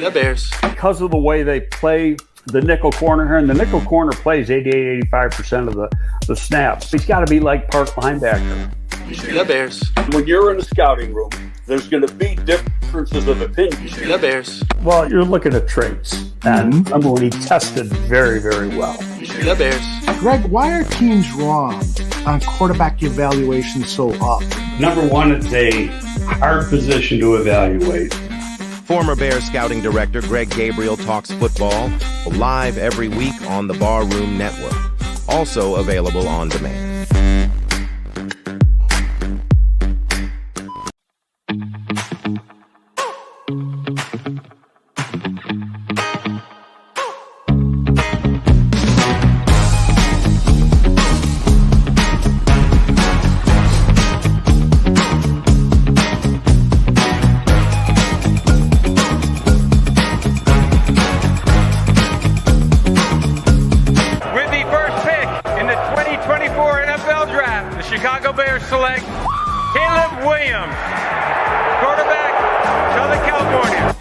The Bears. Because of the way they play the nickel corner here, and the nickel corner plays 85% of the snaps. He's got to be like part linebacker. The Bears. When you're in a scouting room, there's going to be differences of opinion. The Bears. Well, you're looking at traits. And remember when he tested very, very well. The Bears. Greg, why are teams wrong on quarterback evaluation so often? Number one, it's a hard position to evaluate. Former Bears scouting director Greg Gabriel talks football live every week on the Barroom Network. Also available on demand. Chicago Bears select Caleb Williams, quarterback, Southern California.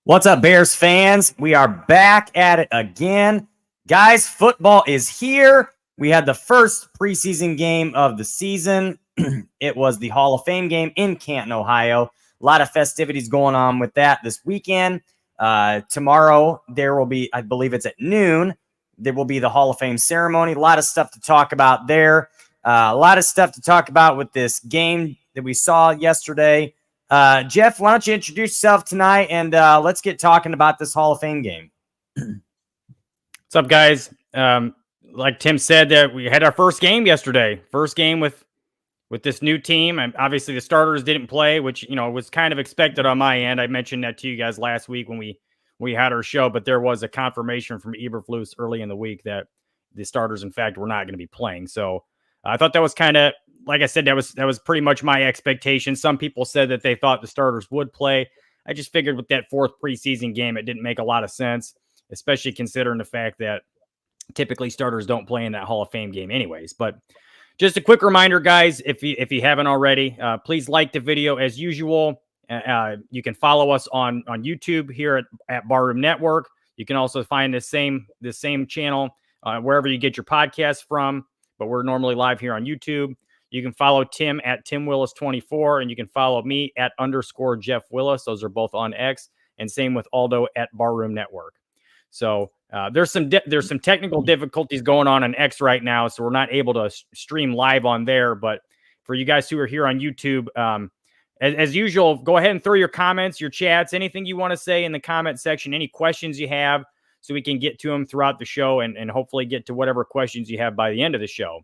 What's up, Bears fans? We are back at it again. Guys, football is here. We had the first preseason game of the season. It was the Hall of Fame game in Canton, Ohio. A lot of festivities going on with that this weekend. Tomorrow, there will be, I believe it's at noon, there will be the Hall of Fame ceremony. A lot of stuff to talk about there. A lot of stuff to talk about with this game that we saw yesterday. Jeff, why don't you introduce yourself tonight, and let's get talking about this Hall of Fame game. What's up, guys? Like Tim said, that we had our first game yesterday. First game with this new team, and obviously the starters didn't play, which was kind of expected on my end. I mentioned that to you guys last week when we had our show, but there was a confirmation from Eberflus early in the week that the starters, in fact, were not going to be playing. So I thought that was kind of, like I said, that was pretty much my expectation. Some people said that they thought the starters would play. I just figured with that fourth preseason game, it didn't make a lot of sense, especially considering the fact that typically starters don't play in that Hall of Fame game anyways. But just a quick reminder, guys, if you haven't already, please like the video as usual. You can follow us on YouTube here at Barroom Network. You can also find the same channel wherever you get your podcasts from, but we're normally live here on YouTube. You can follow Tim at TimWillis24, and you can follow me at _Jeff Willis. Those are both on X, and same with Aldo at Barroom Network. So there's some technical difficulties going on X right now, so we're not able to stream live on there. But for you guys who are here on YouTube, as usual, go ahead and throw your comments, your chats, anything you want to say in the comment section, any questions you have, so we can get to them throughout the show and hopefully get to whatever questions you have by the end of the show.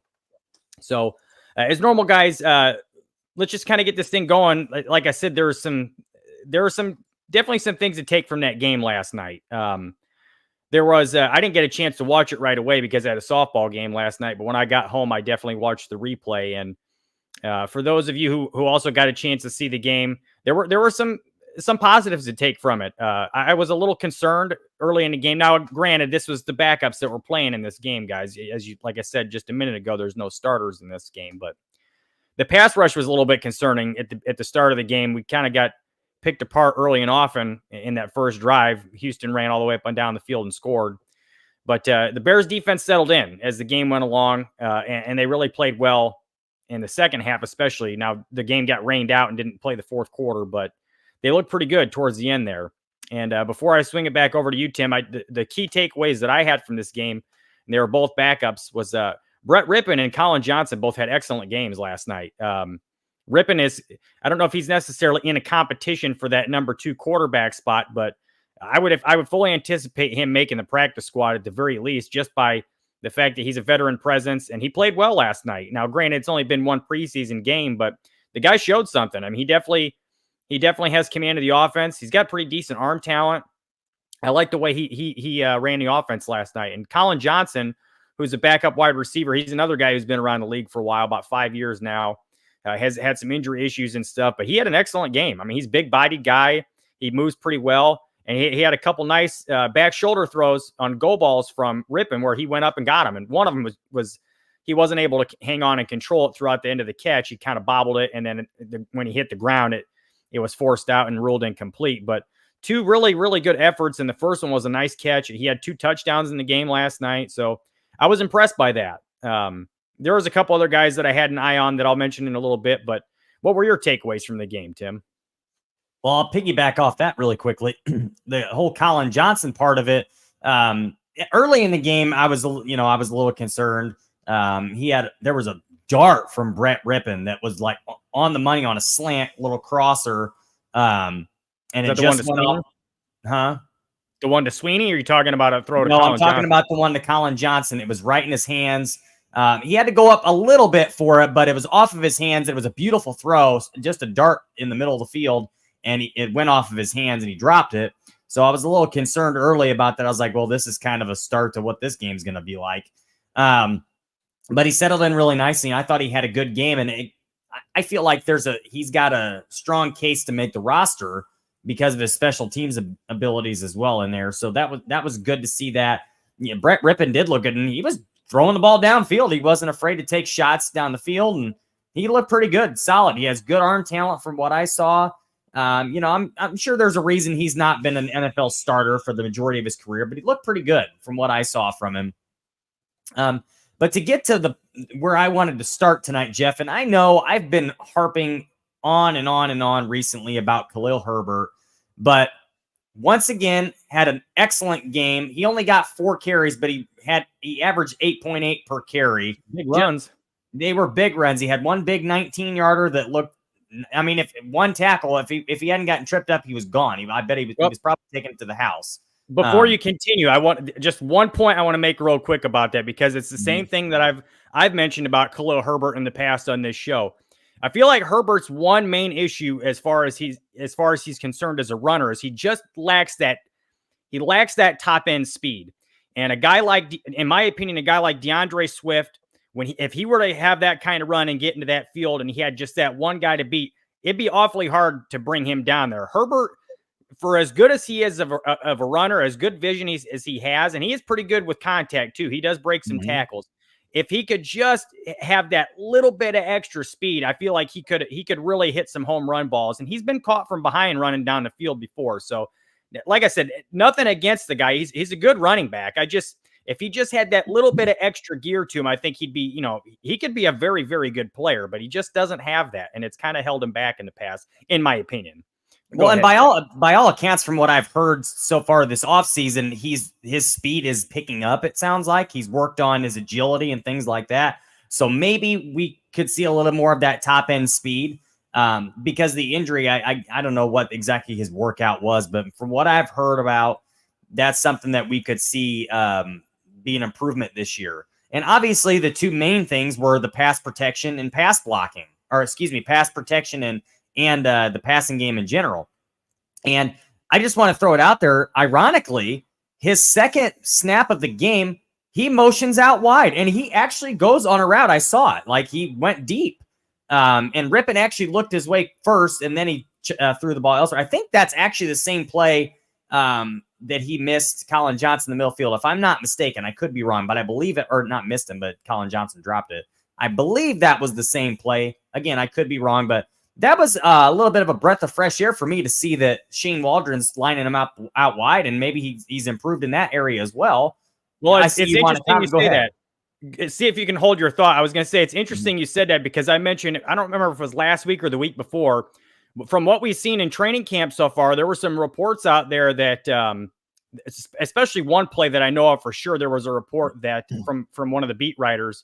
So as normal, guys, let's just kind of get this thing going. Like I said, there are definitely some things to take from that game last night. There was, I didn't get a chance to watch it right away because I had a softball game last night, but when I got home, I definitely watched the replay. And for those of you who also got a chance to see the game, there were some positives to take from it. I was a little concerned early in the game. Now, granted, this was the backups that were playing in this game, guys. Like I said just a minute ago, there's no starters in this game, but the pass rush was a little bit concerning at the start of the game. We kind of got picked apart early and often in that first drive. Houston ran all the way up and down the field and scored, but the Bears defense settled in as the game went along, and they really played well in the second half, especially. Now, the game got rained out and didn't play the fourth quarter, but they looked pretty good towards the end there. And before I swing it back over to you, Tim, the key takeaways that I had from this game, and they were both backups, was Brett Rippon and Colin Johnson both had excellent games last night. Rippon I don't know if he's necessarily in a competition for that number 2 quarterback spot, but I would fully anticipate him making the practice squad at the very least, just by the fact that he's a veteran presence, and he played well last night. Now, granted, it's only been one preseason game, but the guy showed something. I mean, he definitely has command of the offense. He's got pretty decent arm talent. I like the way he ran the offense last night. And Colin Johnson, who's a backup wide receiver. He's another guy who's been around the league for a while, about 5 years now. Has had some injury issues and stuff, but he had an excellent game. I mean, he's a big-bodied guy. He moves pretty well, and he had a couple nice back shoulder throws on go balls from Rippon where he went up and got him. And one of them was he wasn't able to hang on and control it throughout the end of the catch. He kind of bobbled it, and then when he hit the ground, it was forced out and ruled incomplete. But two really, really good efforts, and the first one was a nice catch. He had 2 touchdowns in the game last night, so I was impressed by that. There was a couple other guys that I had an eye on that I'll mention in a little bit, but what were your takeaways from the game, Tim? Well, I'll piggyback off that really quickly. The whole Colin Johnson part of it. Early in the game, I was a little concerned. There was a dart from Brett Rippon that was like on the money on a slant little crosser. And it just went on. Huh? The one to Sweeney, or are you talking about a throw to No, Colin I'm talking Johnson? about the one to Colin Johnson. It was right in his hands. He had to go up a little bit for it, but it was off of his hands. It was a beautiful throw, just a dart in the middle of the field, and it went off of his hands, and he dropped it. So I was a little concerned early about that. I was like, well, this is kind of a start to what this game's going to be like. But he settled in really nicely. I thought he had a good game, and I feel like he's got a strong case to make the roster because of his special teams abilities as well in there. So that was good to see that. Yeah, Brett Rippon did look good, and he was throwing the ball downfield. He wasn't afraid to take shots down the field, and he looked pretty good, solid. He has good arm talent from what I saw. I'm sure there's a reason he's not been an NFL starter for the majority of his career, but he looked pretty good from what I saw from him. But to get to where I wanted to start tonight, Jeff, and I know I've been harping on and on and on recently about Khalil Herbert, but once again had an excellent game. He only got 4 carries, but he averaged 8.8 per carry. Big runs. They were big runs. He had one big 19-yarder that looked. I mean, if one tackle, if he hadn't gotten tripped up, he was gone. I bet he was probably taken to the house. Before you continue, I want just one point I want to make real quick about that, because it's the same thing that I've mentioned about Khalil Herbert in the past on this show. I feel like Herbert's one main issue as far as he's concerned as a runner is he just lacks that top end speed. And in my opinion, a guy like DeAndre Swift, if he were to have that kind of run and get into that field and he had just that one guy to beat, it'd be awfully hard to bring him down there. Herbert, for as good as he is of a runner, as good vision as he has, and he is pretty good with contact too. He does break some tackles. If he could just have that little bit of extra speed, I feel like he could really hit some home run balls. And he's been caught from behind running down the field before. So, like I said, nothing against the guy. He's a good running back. If he just had that little bit of extra gear to him, I think he could be a very, very good player, but he just doesn't have that. And it's kind of held him back in the past, in my opinion. Well, and by all accounts, from what I've heard so far this offseason, his speed is picking up. It sounds like he's worked on his agility and things like that. So maybe we could see a little more of that top end speed because the injury. I don't know what exactly his workout was, but from what I've heard about, that's something that we could see be an improvement this year. And obviously, the two main things were the pass protection and pass blocking, pass protection and the passing game in general. And I just want to throw it out there. Ironically, his second snap of the game, he motions out wide and he actually goes on a route. I saw it. Like he went deep. And Rippon actually looked his way first and then he threw the ball elsewhere. I think that's actually the same play that he missed Colin Johnson in the middle field. If I'm not mistaken, I could be wrong, but I believe it, or not missed him, but Colin Johnson dropped it. I believe that was the same play. Again, I could be wrong, but that was a little bit of a breath of fresh air for me to see that Shane Waldron's lining him out wide, and maybe he's improved in that area as well. Well, it's interesting you say that. See if you can hold your thought. I was going to say it's interesting you said that because I mentioned, I don't remember if it was last week or the week before, but from what we've seen in training camp so far, there were some reports out there that, especially one play that I know of for sure, there was a report that from one of the beat writers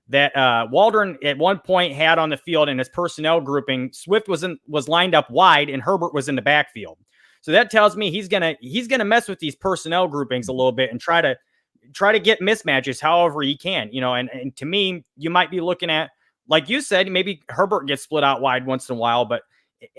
that Waldron at one point had on the field in his personnel grouping, Swift was lined up wide and Herbert was in the backfield. So that tells me he's gonna mess with these personnel groupings a little bit and try to get mismatches however he can, and to me, you might be looking at, like you said, maybe Herbert gets split out wide once in a while, but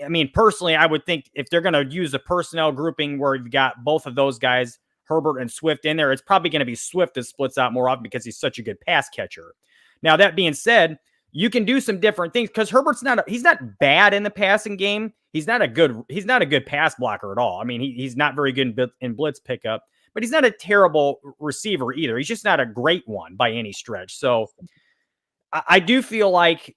I mean, personally, I would think if they're going to use a personnel grouping where you've got both of those guys Herbert and Swift in there, it's probably going to be Swift that splits out more often because he's such a good pass catcher. Now, that being said, you can do some different things because Herbert's he's not bad in the passing game. He's not a good pass blocker at all. I mean, he's not very good in blitz pickup, but he's not a terrible receiver either. He's just not a great one by any stretch. So I do feel like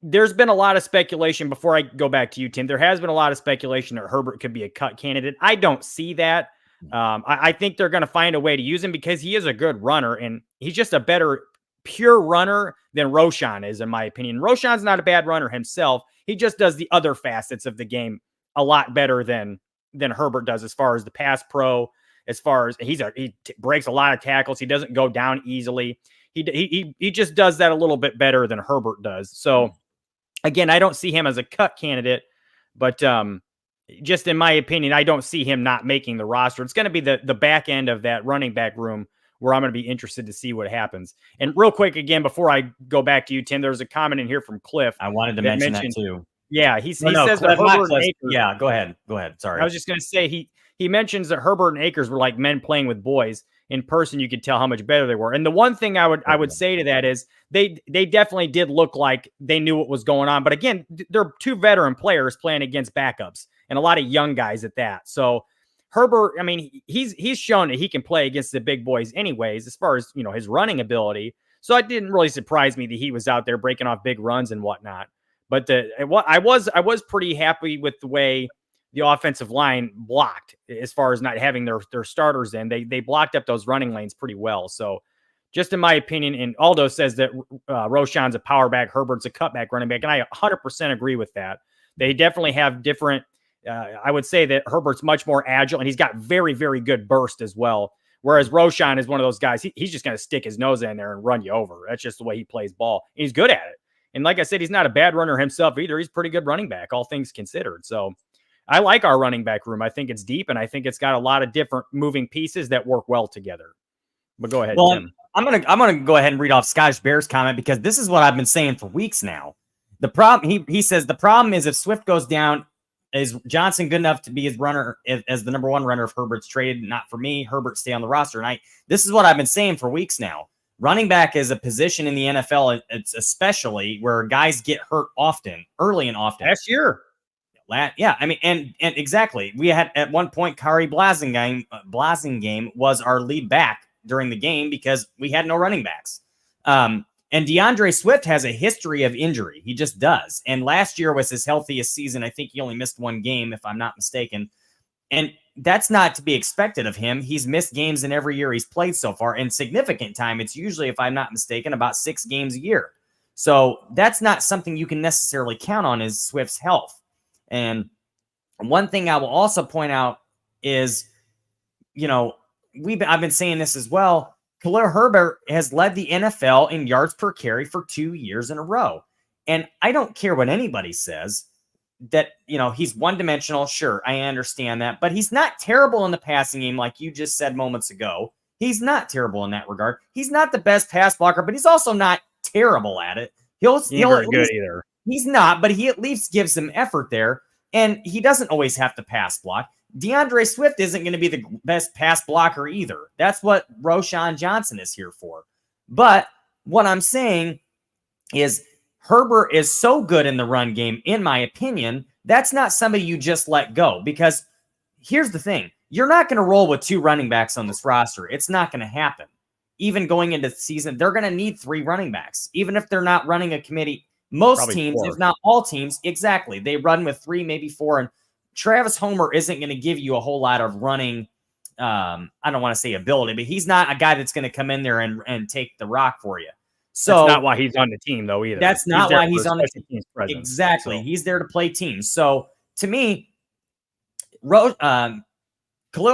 there's been a lot of speculation before I go back to you, Tim. There has been a lot of speculation that Herbert could be a cut candidate. I don't see that. I think they're going to find a way to use him because he is a good runner and he's just a better pure runner than Roschon is, in my opinion. Roschon's not a bad runner himself. He just does the other facets of the game a lot better than Herbert does as far as the pass pro, as far as he breaks a lot of tackles. He doesn't go down easily. He just does that a little bit better than Herbert does. So again, I don't see him as a cut candidate, but just in my opinion, I don't see him not making the roster. It's going to be the back end of that running back room where I'm going to be interested to see what happens. And real quick, again, before I go back to you, Tim, there's a comment in here from Cliff. I wanted to mention that too. Yeah, he says that Herbert and Akers. Yeah, go ahead. Sorry. I was just going to say he mentions that Herbert and Akers were like men playing with boys. In person, you could tell how much better they were. And the one thing I would say to that is they definitely did look like they knew what was going on. But again, they're two veteran players playing against backups and a lot of young guys at that. So Herbert, I mean, he's shown that he can play against the big boys anyways, as far as, his running ability. So it didn't really surprise me that he was out there breaking off big runs and whatnot. But I was pretty happy with the way the offensive line blocked as far as not having their starters in. They blocked up those running lanes pretty well. So just in my opinion, and Aldo says that Roschon's a power back, Herbert's a cutback running back, and I 100% agree with that. They definitely have different I would say that Herbert's much more agile, and he's got very, very good burst as well. Whereas Roschon is one of those guys, he's just going to stick his nose in there and run you over. That's just the way he plays ball. And he's good at it. And like I said, he's not a bad runner himself either. He's a pretty good running back, all things considered. So I like our running back room. I think it's deep, and I think it's got a lot of different moving pieces that work well together. But go ahead, Tim. I'm gonna go ahead and read off Scottish Bears comment because this is what I've been saying for weeks now. The problem, he says, the problem is if Swift goes down, is Johnson good enough to be his runner as the number one runner if Herbert's traded? Not for me. Herbert stay on the roster. And this is what I've been saying for weeks now. Running back is a position in the NFL, it's especially where guys get hurt often, early and often. Last year. Yeah, I mean, and exactly. We had at one point Kari Blasingame was our lead back during the game because we had no running backs. And DeAndre Swift has a history of injury. He just does. And last year was his healthiest season. I think he only missed one game, if I'm not mistaken. And that's not to be expected of him. He's missed games in every year he's played so far. In significant time, it's usually, if I'm not mistaken, about 6 games a year. So that's not something you can necessarily count on is Swift's health. And one thing I will also point out is, I've been saying this as well. Khalil Herbert has led the NFL in yards per carry for 2 years in a row. And I don't care what anybody says that, he's one-dimensional. Sure, I understand that. But he's not terrible in the passing game like you just said moments ago. He's not terrible in that regard. He's not the best pass blocker, but he's also not terrible at it. He's very good either. He's not, but he at least gives some effort there. And he doesn't always have to pass block. DeAndre Swift isn't going to be the best pass blocker either. That's what Roschon Johnson is here for. But what I'm saying is Herbert is so good in the run game, in my opinion, that's not somebody you just let go. Because here's the thing. You're not going to roll with 2 running backs on this roster. It's not going to happen. Even going into the season, they're going to need 3 running backs. Even if they're not running a committee, most probably teams, 4. If not all teams, exactly, they run with 3, maybe 4, and Travis Homer isn't going to give you a whole lot of running. I don't want to say ability, but he's not a guy that's going to come in there and take the rock for you. So that's not why he's on the team, though, either. That's not why he's on the team. Exactly. So. He's there to play teams. So to me, Khalil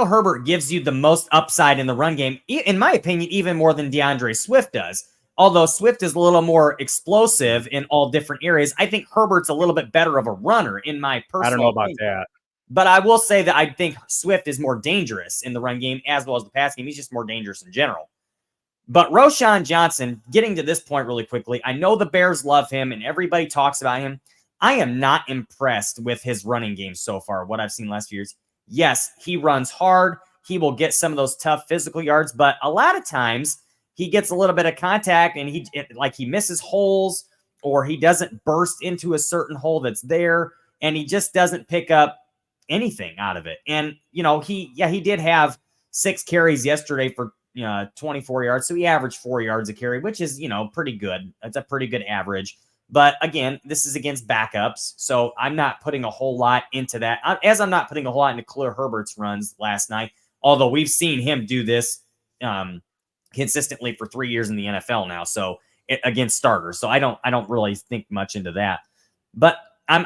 Herbert gives you the most upside in the run game, in my opinion, even more than DeAndre Swift does. Although Swift is a little more explosive in all different areas, I think Herbert's a little bit better of a runner in my personal I don't know about opinion. that. But I will say that I think Swift is more dangerous in the run game as well as the pass game. He's just more dangerous in general. But Roschon Johnson, getting to this point really quickly, I know the Bears love him and everybody talks about him. I am not impressed with his running game so far, what I've seen last few years. Yes, he runs hard. he will get some of those tough physical yards, but a lot of times he gets a little bit of contact and he misses holes, or he doesn't burst into a certain hole that's there, and he just doesn't pick up anything out of it. And, he did have 6 carries yesterday for 24 yards. So he averaged 4 yards a carry, which is, pretty good. That's a pretty good average. But again, this is against backups. So I'm not putting a whole lot into that, as I'm not putting a whole lot into Khalil Herbert's runs last night. Although we've seen him do this consistently for 3 years in the NFL now. So against starters. So I don't really think much into that. But I'm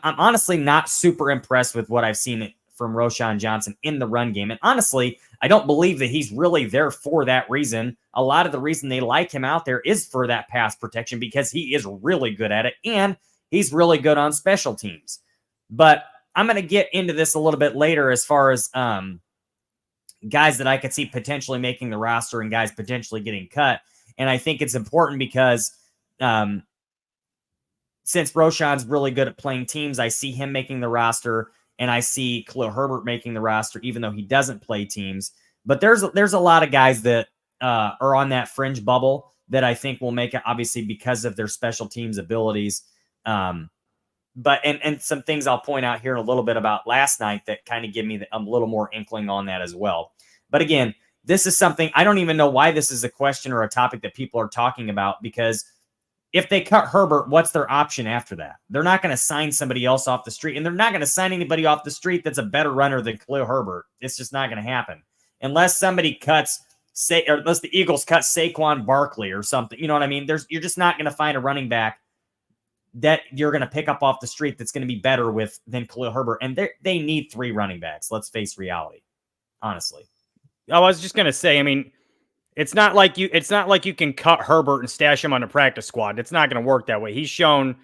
honestly not super impressed with what I've seen from Roschon Johnson in the run game. And honestly, I don't believe that he's really there for that reason. A lot of the reason they like him out there is for that pass protection, because he is really good at it and he's really good on special teams. But I'm going to get into this a little bit later as far as guys that I could see potentially making the roster and guys potentially getting cut. And I think it's important because since Roschon's really good at playing teams, I see him making the roster, and I see Khalil Herbert making the roster, even though he doesn't play teams. But there's a lot of guys that are on that fringe bubble that I think will make it, obviously, because of their special teams abilities. But some things I'll point out here in a little bit about last night that kind of give me a little more inkling on that as well. But again, this is something I don't even know why this is a question or a topic that people are talking about, because if they cut Herbert, what's their option after that? They're not going to sign somebody else off the street, and they're not going to sign anybody off the street that's a better runner than Khalil Herbert. It's just not going to happen unless somebody cuts, or unless the Eagles cut Saquon Barkley or something. You know what I mean? You're just not going to find a running back that you're going to pick up off the street that's going to be better than Khalil Herbert. And they need 3 running backs. Let's face reality, honestly. I was just going to say, I mean, it's not like you can cut Herbert and stash him on the practice squad. It's not going to work that way. He's shown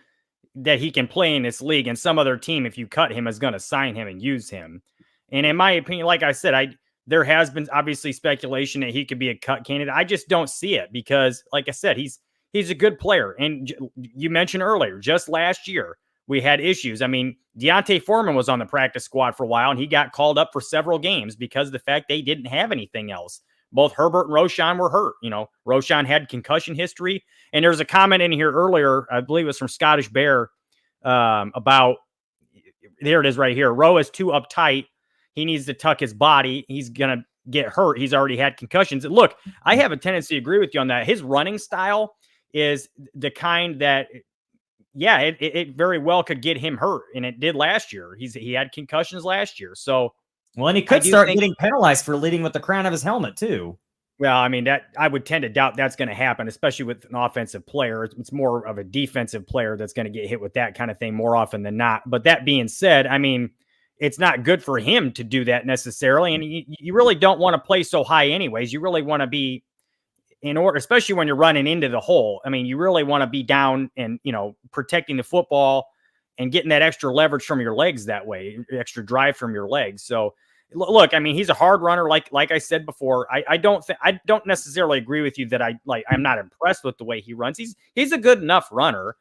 that he can play in this league, and some other team, if you cut him, is going to sign him and use him. And in my opinion, like I said, there has been obviously speculation that he could be a cut candidate. I just don't see it because, like I said, he's a good player. And you mentioned earlier, just last year, we had issues. I mean, Deontay Foreman was on the practice squad for a while, and he got called up for several games because of the fact they didn't have anything else. Both Herbert and Roschon were hurt. Roschon had concussion history. And there's a comment in here earlier, I believe it was from Scottish Bear, about, there it is right here. Rowe is too uptight. He needs to tuck his body. He's going to get hurt. He's already had concussions. And look, I have a tendency to agree with you on that. His running style is the kind that, yeah, it very well could get him hurt. And it did last year. He had concussions last year. So, well, and he could start getting penalized for leading with the crown of his helmet too. Well, I mean, that I would tend to doubt that's going to happen, especially with an offensive player. It's more of a defensive player that's going to get hit with that kind of thing more often than not. But that being said, I mean, it's not good for him to do that necessarily. And you really don't want to play so high anyways. You really want to be in order, especially when you're running into the hole. I mean, you really want to be down and, protecting the football and getting that extra leverage from your legs that way, extra drive from your legs. So, look, I mean, he's a hard runner. Like I said before, I don't necessarily agree with you that I'm not impressed with the way he runs. He's a good enough runner.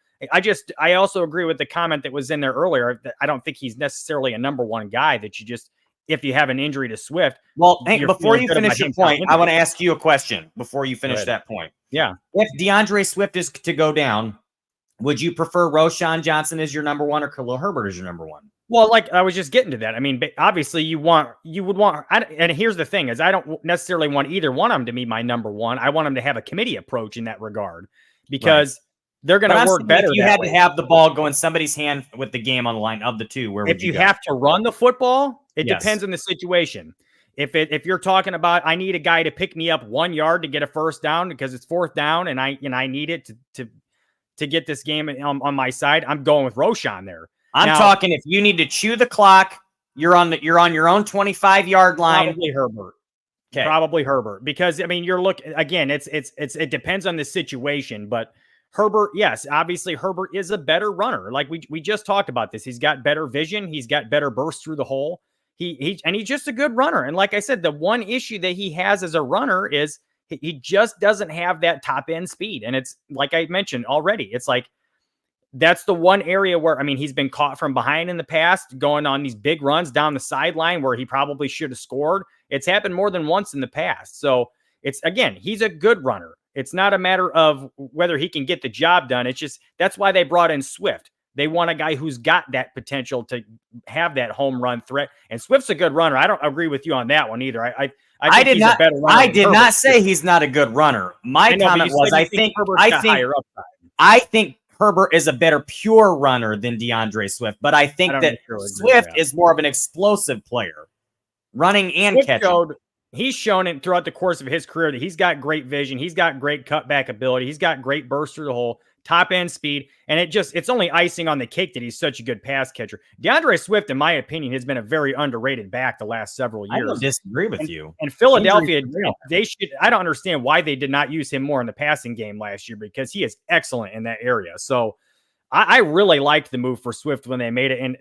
I also agree with the comment that was in there earlier that I don't think he's necessarily a number one guy that you just, if you have an injury to Swift. Well, Hank, before you finish your point, I want to ask you a question before you finish that point. Yeah. If DeAndre Swift is to go down, would you prefer Roschon Johnson as your number one or Khalil Herbert as your number one? Well, like I was just getting to that. I mean, obviously you would want, and here's the thing is I don't necessarily want either one of them to be my number one. I want them to have a committee approach in that regard because they're going to work better. If you had to have the ball go in somebody's hand with the game on the line of the two, where would you go? Have to run the football, it depends on the situation. If you're talking about, I need a guy to pick me up 1 yard to get a first down because it's 4th down and I need it to get this game on my side, I'm going with Roschon there. I'm talking if you need to chew the clock, you're on your own 25-yard line. Probably Herbert. Okay. Probably Herbert. Because I mean, you're looking again, it depends on the situation, but Herbert, yes, obviously Herbert is a better runner. Like we just talked about this. He's got better vision, he's got better burst through the hole. He's just a good runner. And like I said, the one issue that he has as a runner is he just doesn't have that top end speed. And it's like I mentioned already, it's like that's the one area where, I mean, he's been caught from behind in the past, going on these big runs down the sideline where he probably should have scored. It's happened more than once in the past. So it's, again, he's a good runner. It's not a matter of whether he can get the job done. It's just, that's why they brought in Swift. They want a guy who's got that potential to have that home run threat. And Swift's a good runner. I don't agree with you on that one either. I think did he's not. a better runner I than did Herbert. not say he's not a good runner. My comment was, I think Herbert is a better pure runner than DeAndre Swift, but I think that Swift is more of an explosive player, running and Swift catching. He's shown it throughout the course of his career that he's got great vision. He's got great cutback ability. He's got great burst through the hole, top end speed. And it's only icing on the cake that he's such a good pass catcher. DeAndre Swift, in my opinion, has been a very underrated back the last several years. I don't disagree with you. And Philadelphia, I don't understand why they did not use him more in the passing game last year, because he is excellent in that area. So I really liked the move for Swift when they made it. And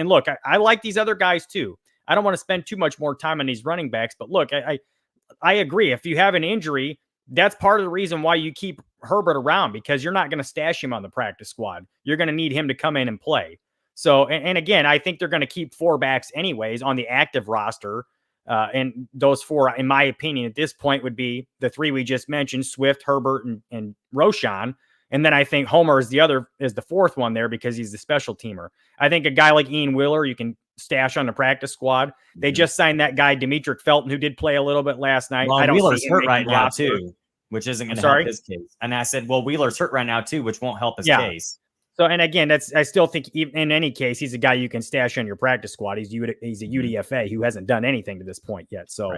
look, I like these other guys too. I don't want to spend too much more time on these running backs, but look, I agree. If you have an injury, that's part of the reason why you keep Herbert around, because you're not going to stash him on the practice squad. You're going to need him to come in and play. So, and again, I think they're going to keep 4 backs anyways on the active roster. And those 4, in my opinion, at this point would be the 3 we just mentioned, Swift, Herbert, and Roschon. And then I think Homer is the 4th one there because he's the special teamer. I think a guy like Ian Wheeler, you can stash on the practice squad. They just signed that guy, Demetric Felton, who did play a little bit last night. Well, I don't Wheeler's see hurt right now too, which isn't going to help his case. And I said, well, Wheeler's hurt right now too, which won't help his case. So, and again, I still think in any case, he's a guy you can stash on your practice squad. He's a UDFA who hasn't done anything to this point yet. So,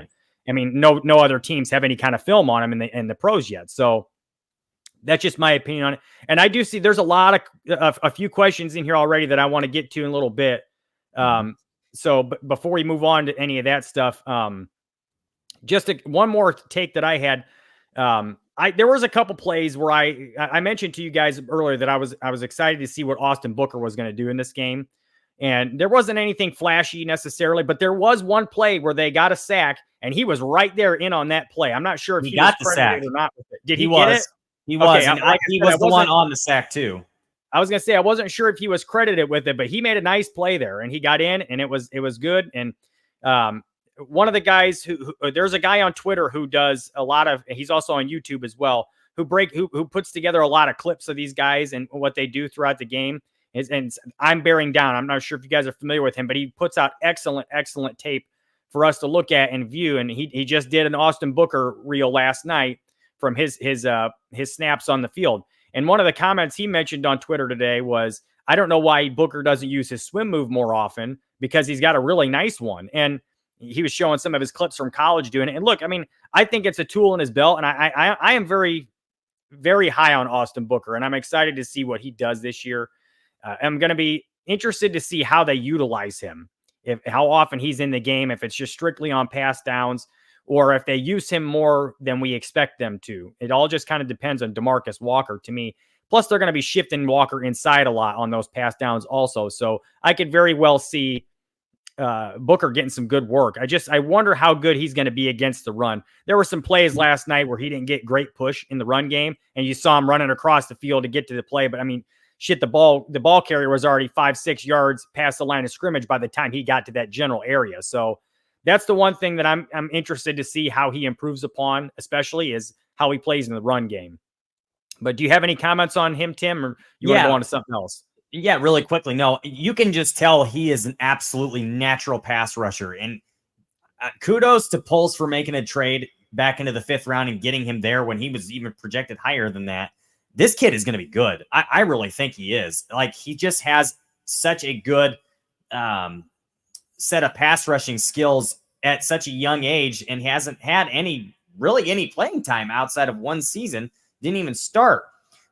I mean, no other teams have any kind of film on him in the pros yet. So that's just my opinion on it. And I do see there's a few questions in here already that I want to get to in a little bit. So before we move on to any of that stuff, just one more take that I had. There was a couple plays where I mentioned to you guys earlier that I was excited to see what Austin Booker was going to do in this game. And there wasn't anything flashy necessarily, but there was one play where they got a sack and he was right there in on that play. I'm not sure if he got the sack or not with it. Did he get it? He was. Okay, he was the one on the sack too. I was going to say, I wasn't sure if he was credited with it, but he made a nice play there and he got in and it was good. And one of the guys who there's a guy on Twitter who does a lot of, he's also on YouTube as well, who puts together a lot of clips of these guys and what they do throughout the game. And I'm bearing down. I'm not sure if you guys are familiar with him, but he puts out excellent tape for us to look at and view. And he just did an Austin Booker reel last night from his snaps on the field. And one of the comments he mentioned on Twitter today was, I don't know why Booker doesn't use his swim move more often, because he's got a really nice one. And he was showing some of his clips from college doing it. And look, I mean, I think it's a tool in his belt. And I am very, very high on Austin Booker. And I'm excited to see what he does this year. I'm going to be interested to see how they utilize him, how often he's in the game, if it's just strictly on pass downs, or if they use him more than we expect them to. It all just kind of depends on DeMarcus Walker to me. Plus, they're going to be shifting Walker inside a lot on those pass downs also. So I could very well see Booker getting some good work. I wonder how good he's going to be against the run. There were some plays last night where he didn't get great push in the run game, and you saw him running across the field to get to the play. But I mean, the ball carrier was already 5-6 yards past the line of scrimmage by the time he got to that general area. So that's the one thing that I'm interested to see how he improves upon, especially is how he plays in the run game. But do you have any comments on him, Tim, or you want to go on to something else? Yeah, really quickly. No, you can just tell he is an absolutely natural pass rusher. And kudos to Pulse for making a trade back into the 5th round and getting him there when he was even projected higher than that. This kid is going to be good. I really think he is. Like, he just has such a good set of pass rushing skills at such a young age, and hasn't had any playing time outside of one season. Didn't even start.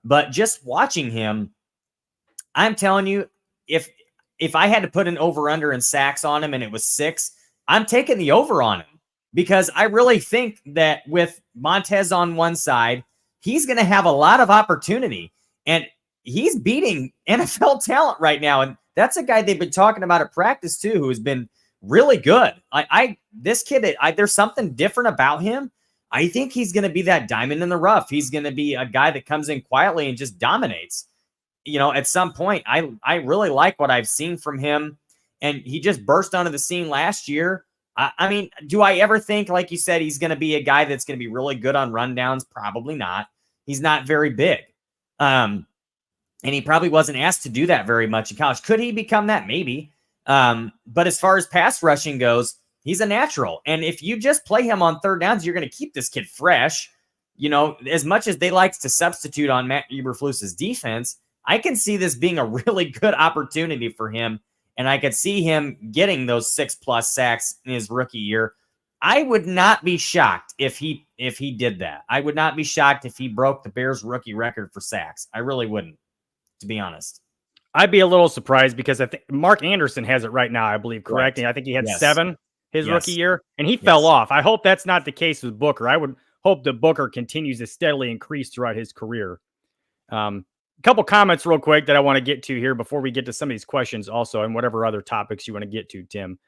But just watching him, I'm telling you, if I had to put an over-under in sacks on him and it was 6, I'm taking the over on him, because I really think that with Montez on one side, he's going to have a lot of opportunity, and he's beating NFL talent right now. And that's a guy they've been talking about at practice too, who has been really good. This kid, there's something different about him. I think he's going to be that diamond in the rough. He's going to be a guy that comes in quietly and just dominates. at some point, I really like what I've seen from him, and he just burst onto the scene last year. I mean, do I ever think, like you said, he's going to be a guy that's going to be really good on rundowns? Probably not. He's not very big. And he probably wasn't asked to do that very much in college. Could he become that? Maybe. But as far as pass rushing goes, he's a natural. And if you just play him on third downs, you're going to keep this kid fresh. As much as they like to substitute on Matt Eberflus's defense, I can see this being a really good opportunity for him. And I could see him getting those 6+ sacks in his rookie year. I would not be shocked if he did that. I would not be shocked if he broke the Bears rookie record for sacks. I really wouldn't, to be honest. I'd be a little surprised because I think Mark Anderson has it right now, I believe, correct? And I think he had 7 his rookie year, and he fell off. I hope that's not the case with Booker. I would hope that Booker continues to steadily increase throughout his career. Couple comments real quick that I want to get to here before we get to some of these questions also, and whatever other topics you want to get to, Tim.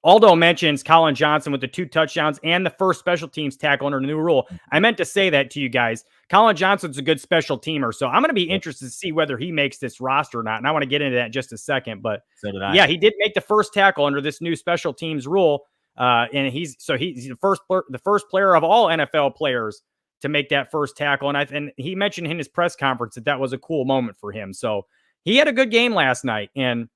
Aldo mentions Colin Johnson with the 2 touchdowns and the first special teams tackle under the new rule. I meant to say that to you guys. Colin Johnson's a good special teamer, so I'm going to be interested to see whether he makes this roster or not, and I want to get into that in just a second. But so did I. Yeah, he did make the first tackle under this new special teams rule, and he's the first player of all NFL players to make that first tackle. And he mentioned in his press conference that was a cool moment for him. So he had a good game last night. And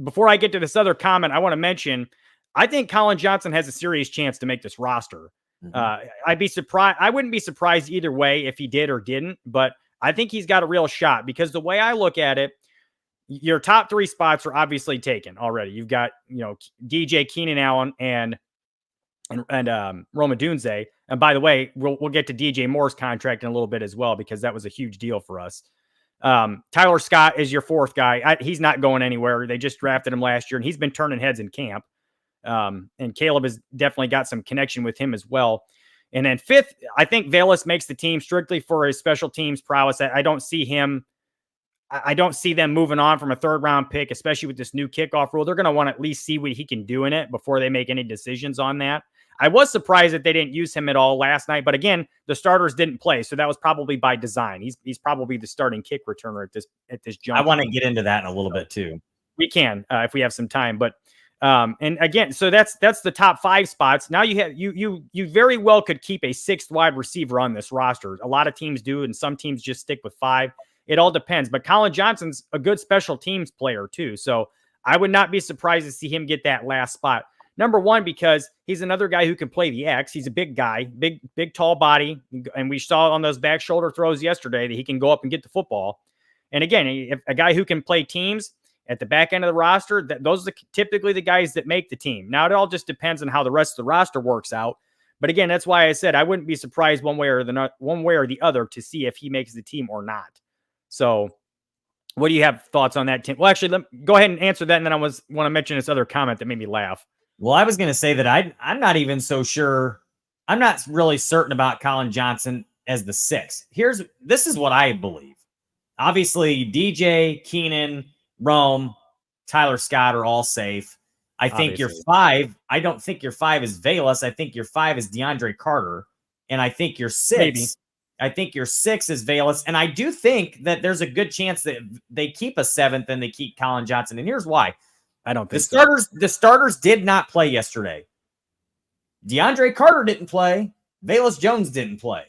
before I get to this other comment, I want to mention, I think Colin Johnson has a serious chance to make this roster. I'd be surprised. I wouldn't be surprised either way if he did or didn't, but I think he's got a real shot because the way I look at it, your top 3 spots are obviously taken already. You've got, DJ, Keenan Allen, and Roma Dunze. And by the way, we'll get to DJ Moore's contract in a little bit as well, because that was a huge deal for us. Tyler Scott is your 4th guy. He's not going anywhere. They just drafted him last year, and he's been turning heads in camp. And Caleb has definitely got some connection with him as well. And then 5th, I think Willis makes the team strictly for his special teams prowess. I don't see them moving on from a 3rd-round pick, especially with this new kickoff rule. They're going to want to at least see what he can do in it before they make any decisions on that. I was surprised that they didn't use him at all last night, but again, the starters didn't play, so that was probably by design. He's probably the starting kick returner at this juncture. I want to get into that in a little bit too. We can if we have some time, but and again, so that's the top 5 spots. Now you very well could keep a 6th wide receiver on this roster. A lot of teams do, and some teams just stick with 5. It all depends. But Colin Johnson's a good special teams player too, so I would not be surprised to see him get that last spot. Number one, because he's another guy who can play the X. He's a big guy, big, tall body. And we saw on those back shoulder throws yesterday that he can go up and get the football. And again, if a guy who can play teams at the back end of the roster, those are typically the guys that make the team. Now, it all just depends on how the rest of the roster works out. But again, that's why I said I wouldn't be surprised one way or the other to see if he makes the team or not. So what do you have thoughts on that, Tim? Well, actually, go ahead and answer that. And then I want to mention this other comment that made me laugh. Well, I was going to say that I'm not even so sure. I'm not really certain about Colin Johnson as the 6th. This is what I believe. Obviously, DJ, Keenan, Rome, Tyler Scott are all safe. I think your 5, I don't think your 5 is Willis. I think your 5 is DeAndre Carter. And I think your 6, maybe. I think your 6 is Willis. And I do think that there's a good chance that they keep a 7th and they keep Colin Johnson. And here's why. I don't think the starters did not play yesterday. DeAndre Carter didn't play. Velus Jones didn't play.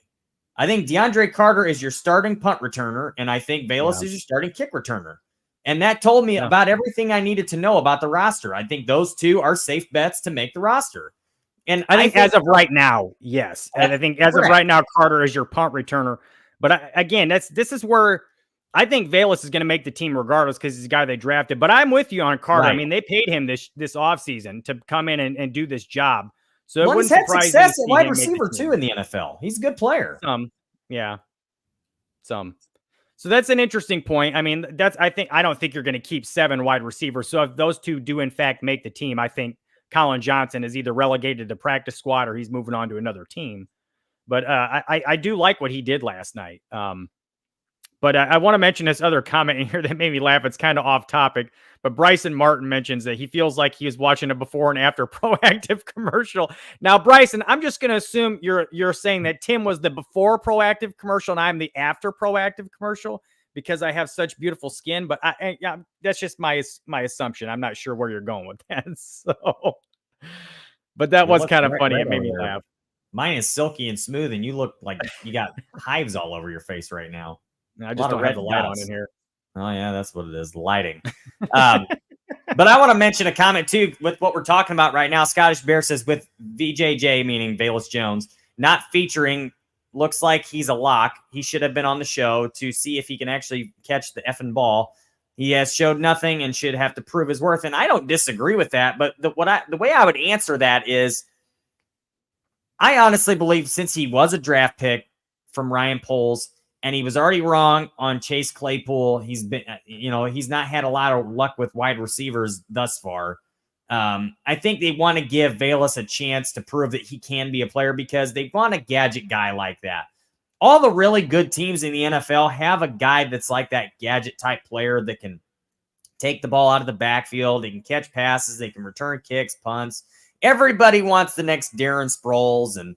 I think DeAndre Carter is your starting punt returner, and I think Velus is your starting kick returner. And that told me about everything I needed to know about the roster. I think those 2 are safe bets to make the roster. And I think as of right now, yes. And I think as of right now, Carter is your punt returner. But again, this is where I think Velus is going to make the team regardless because he's the guy they drafted. But I'm with you on Carter. Right. I mean, they paid him this offseason to come in and do this job. So it wouldn't surprise me to see success at wide receiver too in the NFL. He's a good player. Some. So that's an interesting point. I mean, I don't think you're going to keep 7 wide receivers. So if those 2 do in fact make the team, I think Colin Johnson is either relegated to practice squad or he's moving on to another team. But I do like what he did last night. But I want to mention this other comment in here that made me laugh. It's kind of off topic, But Bryson Martin mentions that he feels like he was watching a before and after Proactive commercial. Now, Bryson, I'm just going to assume you're saying that Tim was the before Proactive commercial and I'm the after Proactive commercial because I have such beautiful skin. But that's just my assumption. I'm not sure where you're going with that. So, but that was kind of funny. It made me laugh. Mine is silky and smooth, and you look like you got hives all over your face right now. I just don't have the light on in here. Oh, yeah, that's what it is, lighting. But I want to mention a comment, too, with what we're talking about right now. Scottish Bear says, with VJJ, meaning Velus Jones, not featuring, looks like he's a lock. He should have been on the show to see if he can actually catch the effing ball. He has showed nothing and should have to prove his worth. And I don't disagree with that. But the way I would answer that is, I honestly believe since he was a draft pick from Ryan Poles, and he was already wrong on Chase Claypool. He's been, he's not had a lot of luck with wide receivers thus far. I think they want to give Velus a chance to prove that he can be a player because they want a gadget guy like that. All the really good teams in the NFL have a guy that's like that gadget type player that can take the ball out of the backfield. They can catch passes. They can return kicks, punts. Everybody wants the next Darren Sproles and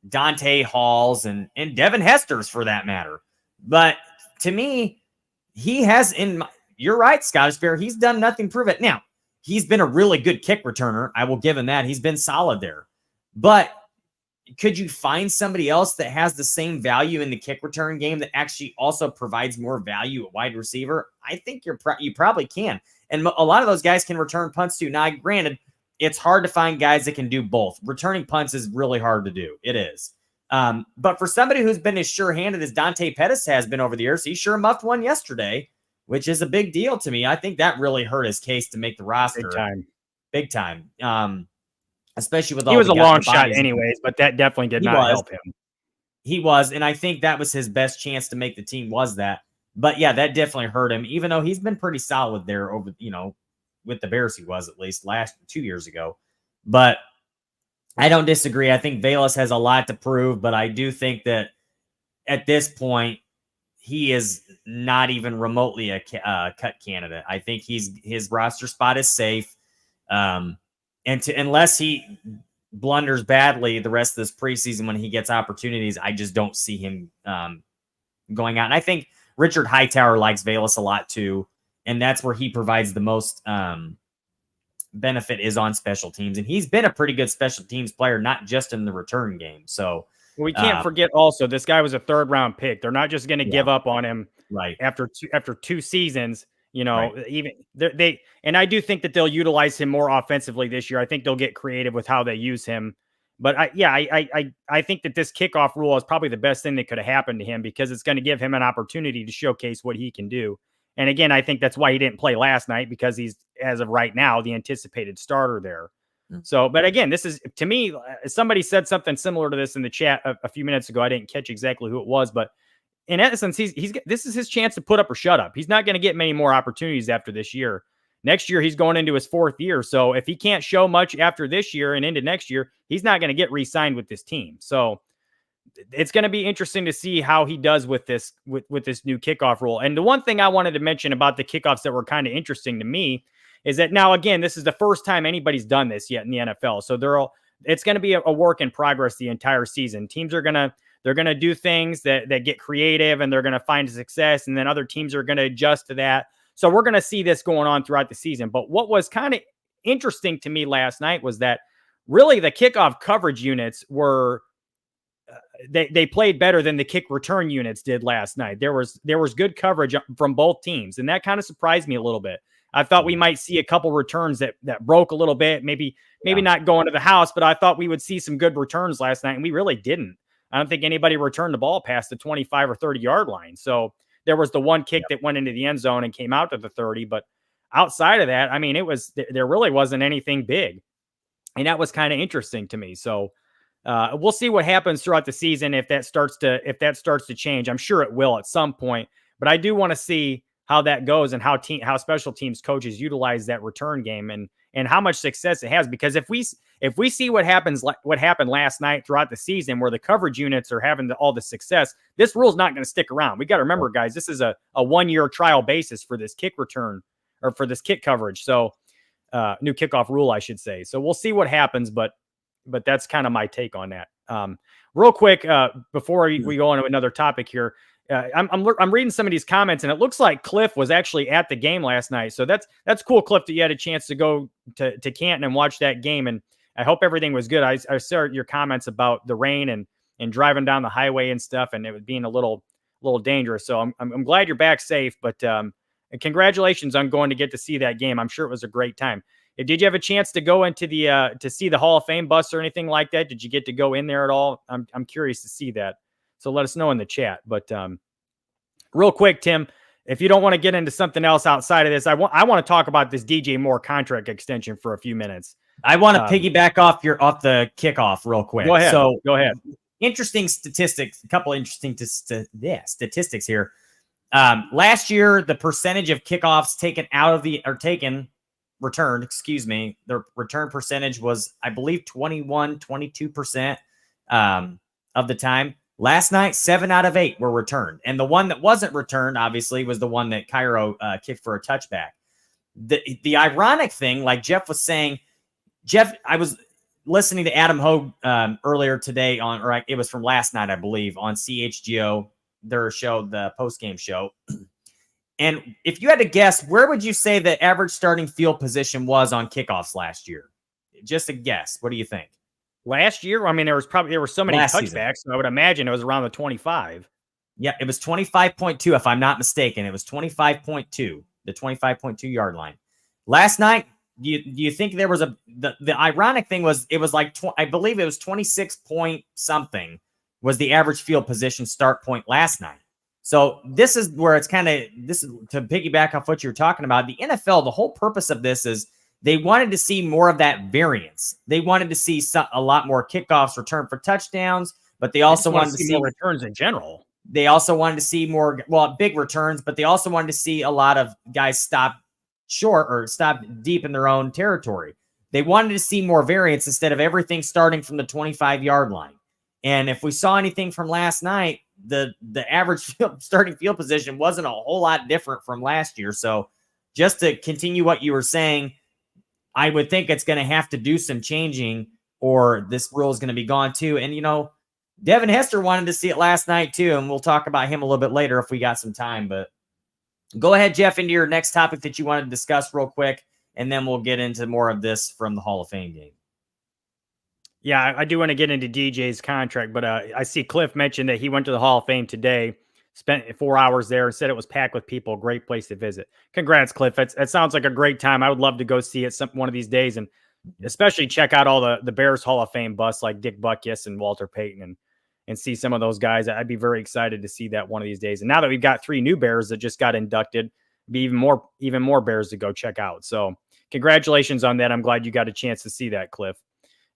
Dante Halls and Devin Hesters for that matter. But to me, he has you're right, Scottish Bear. He's done nothing to prove it. Now, he's been a really good kick returner. I will give him that. He's been solid there. But could you find somebody else that has the same value in the kick return game that actually also provides more value at wide receiver? I think you probably can. And a lot of those guys can return punts too. Now, granted, it's hard to find guys that can do both. Returning punts is really hard to do. It is. But for somebody who's been as sure-handed as Dante Pettis has been over the years, he sure muffed one yesterday, which is a big deal to me. I think that really hurt his case to make the roster. Big time. Especially with all he was the a long shot anyways, but that definitely did not help him. He was, and I think that was his best chance to make the team was that. But yeah, that definitely hurt him, even though he's been pretty solid there over, with the Bears he was at least 2 years ago. But I don't disagree. I think Velus has a lot to prove, but I do think that at this point, he is not even remotely a cut candidate. I think his roster spot is safe. Unless he blunders badly the rest of this preseason when he gets opportunities, I just don't see him going out. And I think Richard Hightower likes Velus a lot too. And that's where he provides the most benefit is on special teams. And he's been a pretty good special teams player, not just in the return game. So we can't forget also, this guy was a 3rd round pick. They're not just going to give up on him after two seasons. Even they and I do think that they'll utilize him more offensively this year. I think they'll get creative with how they use him. But I think that this kickoff rule is probably the best thing that could have happened to him because it's going to give him an opportunity to showcase what he can do. And again, I think that's why he didn't play last night because he's, as of right now, the anticipated starter there. Mm-hmm. So, but again, this is, to me, somebody said something similar to this in the chat a few minutes ago. I didn't catch exactly who it was, but in essence, this is his chance to put up or shut up. He's not going to get many more opportunities after this year. Next year, he's going into his 4th year. So if he can't show much after this year and into next year, he's not going to get re-signed with this team. So it's going to be interesting to see how he does with this new kickoff rule. And the one thing I wanted to mention about the kickoffs that were kind of interesting to me is that now, again, this is the first time anybody's done this yet in the NFL. So it's going to be a work in progress the entire season. Teams are they're going to do things that get creative and they're going to find success. And then other teams are going to adjust to that. So we're going to see this going on throughout the season. But what was kind of interesting to me last night was that really the kickoff coverage units were, they played better than the kick return units did last night. There was good coverage from both teams. And that kind of surprised me a little bit. I thought we might see a couple returns that broke a little bit, maybe not going to the house, but I thought we would see some good returns last night. And we really didn't. I don't think anybody returned the ball past the 25 or 30 yard line. So there was the one kick that went into the end zone and came out to the 30. But outside of that, I mean, there really wasn't anything big. And that was kind of interesting to me. So we'll see what happens throughout the season if that starts to change. I'm sure it will at some point. But I do want to see how that goes and how special teams coaches utilize that return game and how much success it has. Because if we see what happened last night throughout the season, where the coverage units are having all the success, this rule is not going to stick around. We got to remember, guys, this is a 1-year trial basis for this kick return or for this kick coverage. So new kickoff rule, I should say. So we'll see what happens, but that's kind of my take on that. Real quick, before we go on to another topic here, I'm reading some of these comments, and it looks like Cliff was actually at the game last night. So that's cool, Cliff, that you had a chance to go to Canton and watch that game. And I hope everything was good. I saw your comments about the rain and driving down the highway and stuff, and it was being a little dangerous. So I'm glad you're back safe. But congratulations on going to get to see that game. I'm sure it was a great time. Did you have a chance to go into the to see the Hall of Fame bus or anything like that? Did you get to go in there at all? I'm curious to see that. So let us know in the chat. But real quick, Tim, if you don't want to get into something else outside of this, I want to talk about this DJ Moore contract extension for a few minutes. I want to piggyback off the kickoff real quick. Go ahead. So go ahead. Interesting statistics. A couple interesting statistics here. Last year, the percentage of kickoffs returned, the return percentage was, I believe, 22% of the time. Last night, 7 out of 8 were returned. And the one that wasn't returned, obviously, was the one that Cairo kicked for a touchback. The ironic thing, like Jeff was saying, I was listening to Adam Hogue earlier today it was from last night, I believe, on CHGO, their show, the post-game show. And if you had to guess, where would you say the average starting field position was on kickoffs last year? Just a guess. What do you think? Last year? I mean, there were so many touchbacks, so I would imagine it was around the 25. Yeah, it was 25.2, if I'm not mistaken. It was 25.2, the 25.2 yard line. Last night, do you think there was the ironic thing was it was like, I believe it was 26 point something was the average field position start point last night. So this is where it's this is to piggyback off what you're talking about. The NFL, the whole purpose of this is they wanted to see more of that variance. They wanted to see a lot more kickoffs return for touchdowns, but they also wanted to see more returns in general. They also wanted to see more, big returns, but they also wanted to see a lot of guys stop short or stop deep in their own territory. They wanted to see more variance instead of everything starting from the 25-yard line. And if we saw anything from last night, the average starting field position wasn't a whole lot different from last year. So just to continue what you were saying, I would think it's going to have to do some changing or this rule is going to be gone too. And, Devin Hester wanted to see it last night too, and we'll talk about him a little bit later if we got some time. But go ahead, Jeff, into your next topic that you wanted to discuss real quick, and then we'll get into more of this from the Hall of Fame game. Yeah, I do want to get into DJ's contract, but I see Cliff mentioned that he went to the Hall of Fame today, spent 4 hours there, and said it was packed with people. Great place to visit. Congrats, Cliff. It sounds like a great time. I would love to go see it one of these days, and especially check out all the Bears Hall of Fame busts like Dick Butkus and Walter Payton and see some of those guys. I'd be very excited to see that one of these days. And now that we've got 3 new Bears that just got inducted, be even more Bears to go check out. So congratulations on that. I'm glad you got a chance to see that, Cliff.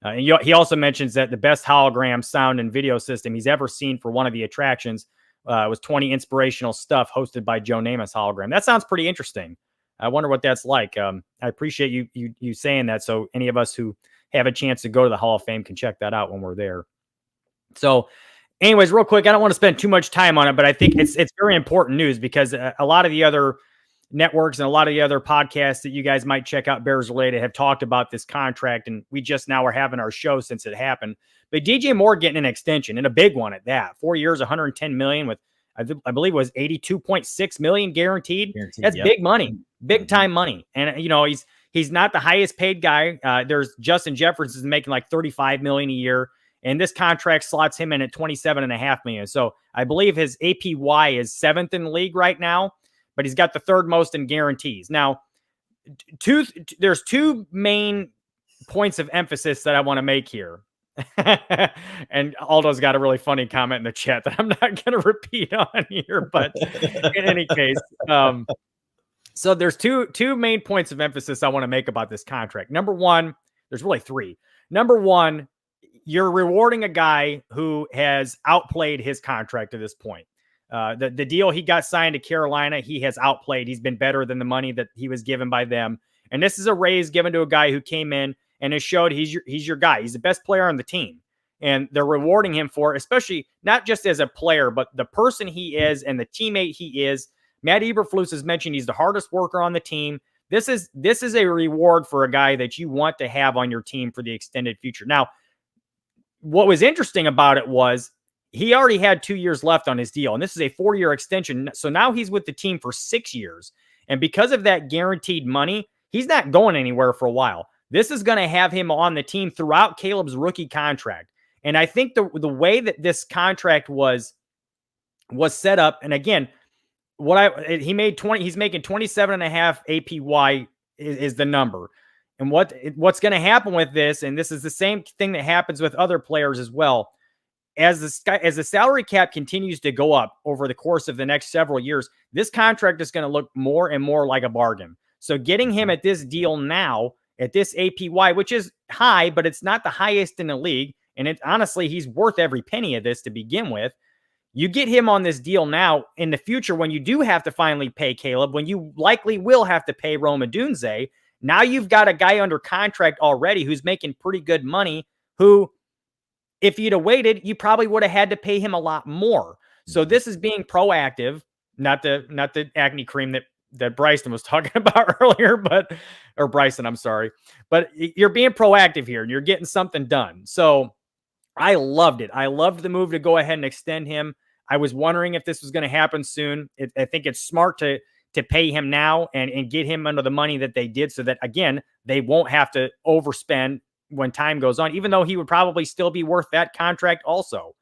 And he also mentions that the best hologram sound and video system he's ever seen for one of the attractions was 20 inspirational stuff hosted by Joe Namath's hologram. That sounds pretty interesting. I wonder what that's like. I appreciate you saying that. So any of us who have a chance to go to the Hall of Fame can check that out when we're there. So anyways, real quick, I don't want to spend too much time on it, but I think it's very important news because a lot of the other networks and a lot of the other podcasts that you guys might check out Bears related have talked about this contract, and we just now are having our show since it happened. But DJ Moore getting an extension, and a big one at that. 4 years, $110 million with I believe it was $82.6 million guaranteed. That's big money, big time money. And he's not the highest paid guy. There's Justin Jefferson is making like $35 million a year, and this contract slots him in at $27.5 million. So I believe his APY is 7th in the league right now, but he's got the 3rd most in guarantees. Now, there's 2 main points of emphasis that I want to make here. And Aldo's got a really funny comment in the chat that I'm not going to repeat on here, but in any case, so there's two main points of emphasis I want to make about this contract. Number one, there's really 3. Number one, you're rewarding a guy who has outplayed his contract to this point. The deal he got signed to Carolina, he has outplayed. He's been better than the money that he was given by them. And this is a raise given to a guy who came in and has showed he's your guy. He's the best player on the team. And they're rewarding him for, especially not just as a player, but the person he is and the teammate he is. Matt Eberflus has mentioned he's the hardest worker on the team. This is a reward for a guy that you want to have on your team for the extended future. Now, what was interesting about it was he already had 2 years left on his deal, and this is a 4-year extension. So now he's with the team for 6 years. And because of that guaranteed money, he's not going anywhere for a while. This is going to have him on the team throughout Caleb's rookie contract. And I think the way that this contract was set up, and again, he's making 27.5 APY is the number. And what's going to happen with this, and this is the same thing that happens with other players as well, as the salary cap continues to go up over the course of the next several years, this contract is going to look more and more like a bargain. So getting him at this deal now, at this APY, which is high, but it's not the highest in the league, and honestly, he's worth every penny of this to begin with. You get him on this deal now. In the future, when you do have to finally pay Caleb, when you likely will have to pay Rome Odunze, now you've got a guy under contract already who's making pretty good money, who, if you'd have waited, you probably would have had to pay him a lot more. So this is being proactive, not the acne cream that Bryson was talking about earlier, or Bryson, I'm sorry. But you're being proactive here and you're getting something done. So I loved it. I loved the move to go ahead and extend him. I was wondering if this was going to happen soon. I think it's smart to pay him now and get him under the money that they did, so that, again, they won't have to overspend when time goes on, even though he would probably still be worth that contract also.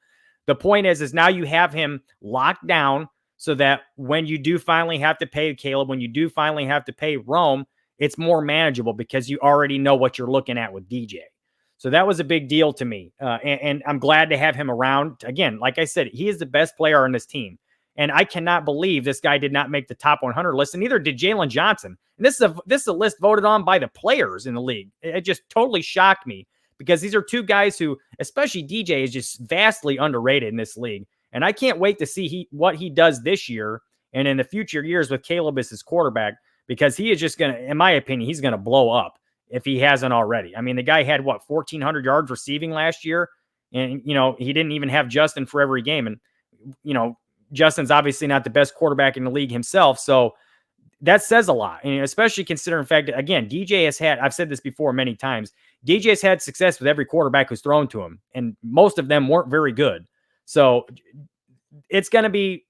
The point is now you have him locked down so that when you do finally have to pay Caleb, when you do finally have to pay Rome, it's more manageable because you already know what you're looking at with DJ. So that was a big deal to me. And I'm glad to have him around. Again, like I said, he is the best player on this team. And I cannot believe this guy did not make the top 100 list, and neither did Jalen Johnson. And this is a list voted on by the players in the league. It just totally shocked me, because these are two guys who, especially DJ, is just vastly underrated in this league. And I can't wait to see what he does this year and in the future years with Caleb as his quarterback, because he is just going to, in my opinion, he's going to blow up if he hasn't already. I mean, the guy had 1,400 yards receiving last year, and he didn't even have Justin for every game. And Justin's obviously not the best quarterback in the league himself. So that says a lot. And especially considering the fact that, again, DJ has had, I've said this before many times, DJ has had success with every quarterback who's thrown to him, and most of them weren't very good. So it's going to be,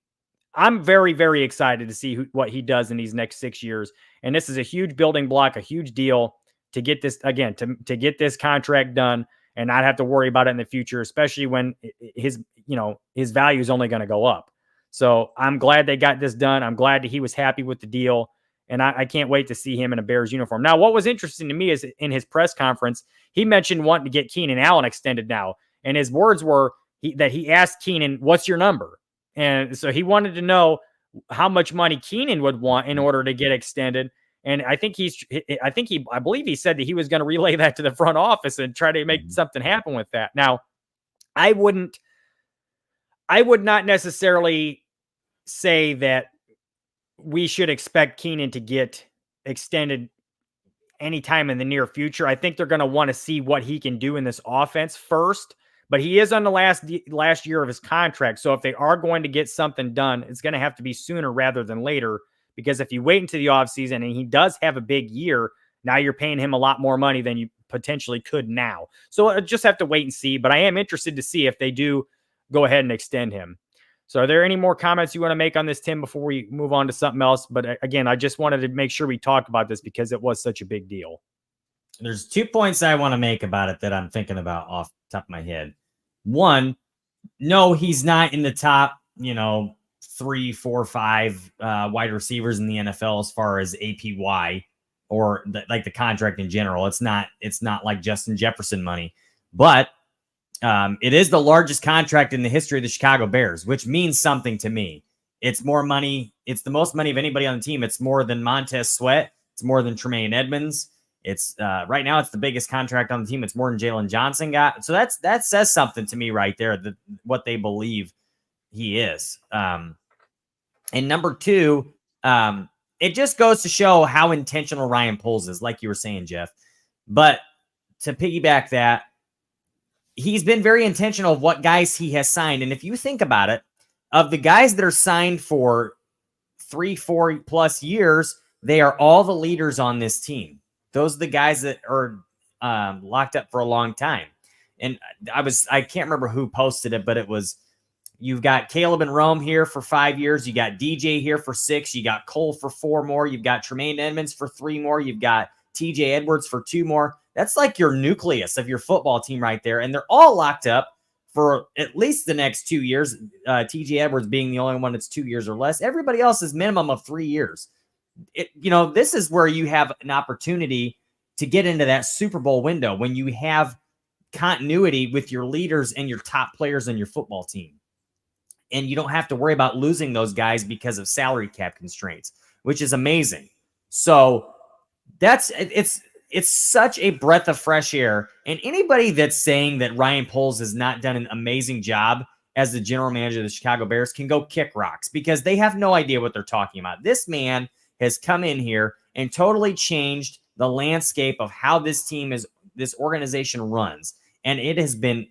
I'm very, very excited to see what he does in these next 6 years. And this is a huge building block, a huge deal to get this, again, to get this contract done and not have to worry about it in the future, especially when his value is only going to go up. So I'm glad they got this done. I'm glad that he was happy with the deal. And I can't wait to see him in a Bears uniform. Now, what was interesting to me is in his press conference, he mentioned wanting to get Keenan Allen extended now. And his words were that he asked Keenan, "What's your number?" And so he wanted to know how much money Keenan would want in order to get extended. And I believe he said that he was going to relay that to the front office and try to make something happen with that. Now, I would not necessarily say that we should expect Keenan to get extended anytime in the near future. I think they're going to want to see what he can do in this offense first, but he is on the last year of his contract. So if they are going to get something done, it's going to have to be sooner rather than later, because if you wait into the offseason and he does have a big year, now you're paying him a lot more money than you potentially could now. So I just have to wait and see, but I am interested to see if they do go ahead and extend him. So are there any more comments you want to make on this, Tim, before we move on to something else? But again, I just wanted to make sure we talked about this because it was such a big deal. There's 2 points I want to make about it that I'm thinking about off the top of my head. One, no, he's not in the top, 3, 4, 5 wide receivers in the NFL as far as APY or the contract in general. It's not like Justin Jefferson money, but it is the largest contract in the history of the Chicago Bears, which means something to me. It's more money. It's the most money of anybody on the team. It's more than Montez Sweat. It's more than Tremaine Edmonds. It's right now it's the biggest contract on the team. It's more than Jalen Johnson got. So that says something to me right there, what they believe he is. And number two, it just goes to show how intentional Ryan Poles is, like you were saying, Jeff. But to piggyback that, he's been very intentional of what guys he has signed. And if you think about it, of the guys that are signed for 3-4 plus years, They are all the leaders on this team. Those are the guys that are locked up for a long time. And I can't remember who posted it, but it was, you've got Caleb and Rome here for 5 years. You got DJ here for 6. You got Cole for 4 more. You've got Tremaine Edmonds for 3 more. You've got TJ Edwards for 2 more. That's like your nucleus of your football team right there. And they're all locked up for at least the next 2 years. TJ Edwards being the only one that's 2 years or less. Everybody else is minimum of 3 years. This is where you have an opportunity to get into that Super Bowl window when you have continuity with your leaders and your top players on your football team. And you don't have to worry about losing those guys because of salary cap constraints, which is amazing. So it's such a breath of fresh air. And anybody that's saying that Ryan Poles has not done an amazing job as the general manager of the Chicago Bears can go kick rocks, because they have no idea what they're talking about. This man has come in here and totally changed the landscape of how this organization runs. And it's been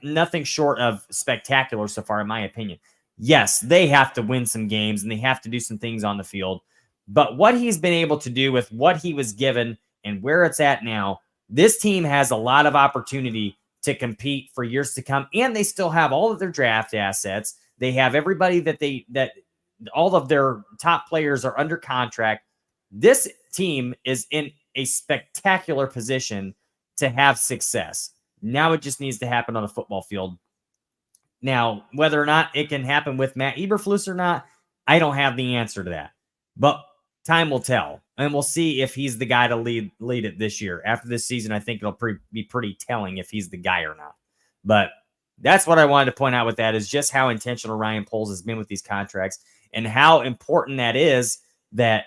nothing short of spectacular so far, in my opinion. Yes, they have to win some games and they have to do some things on the field. But what he's been able to do with what he was given and where it's at now, this team has a lot of opportunity to compete for years to come. And they still have all of their draft assets. They have everybody that all of their top players are under contract. This team is in a spectacular position to have success. Now it just needs to happen on a football field. Now, whether or not it can happen with Matt Eberflus or not, I don't have the answer to that. But time will tell, and we'll see if he's the guy to lead it this year. After this season, I think it'll be pretty telling if he's the guy or not. But that's what I wanted to point out with that, is just how intentional Ryan Poles has been with these contracts and how important that is, that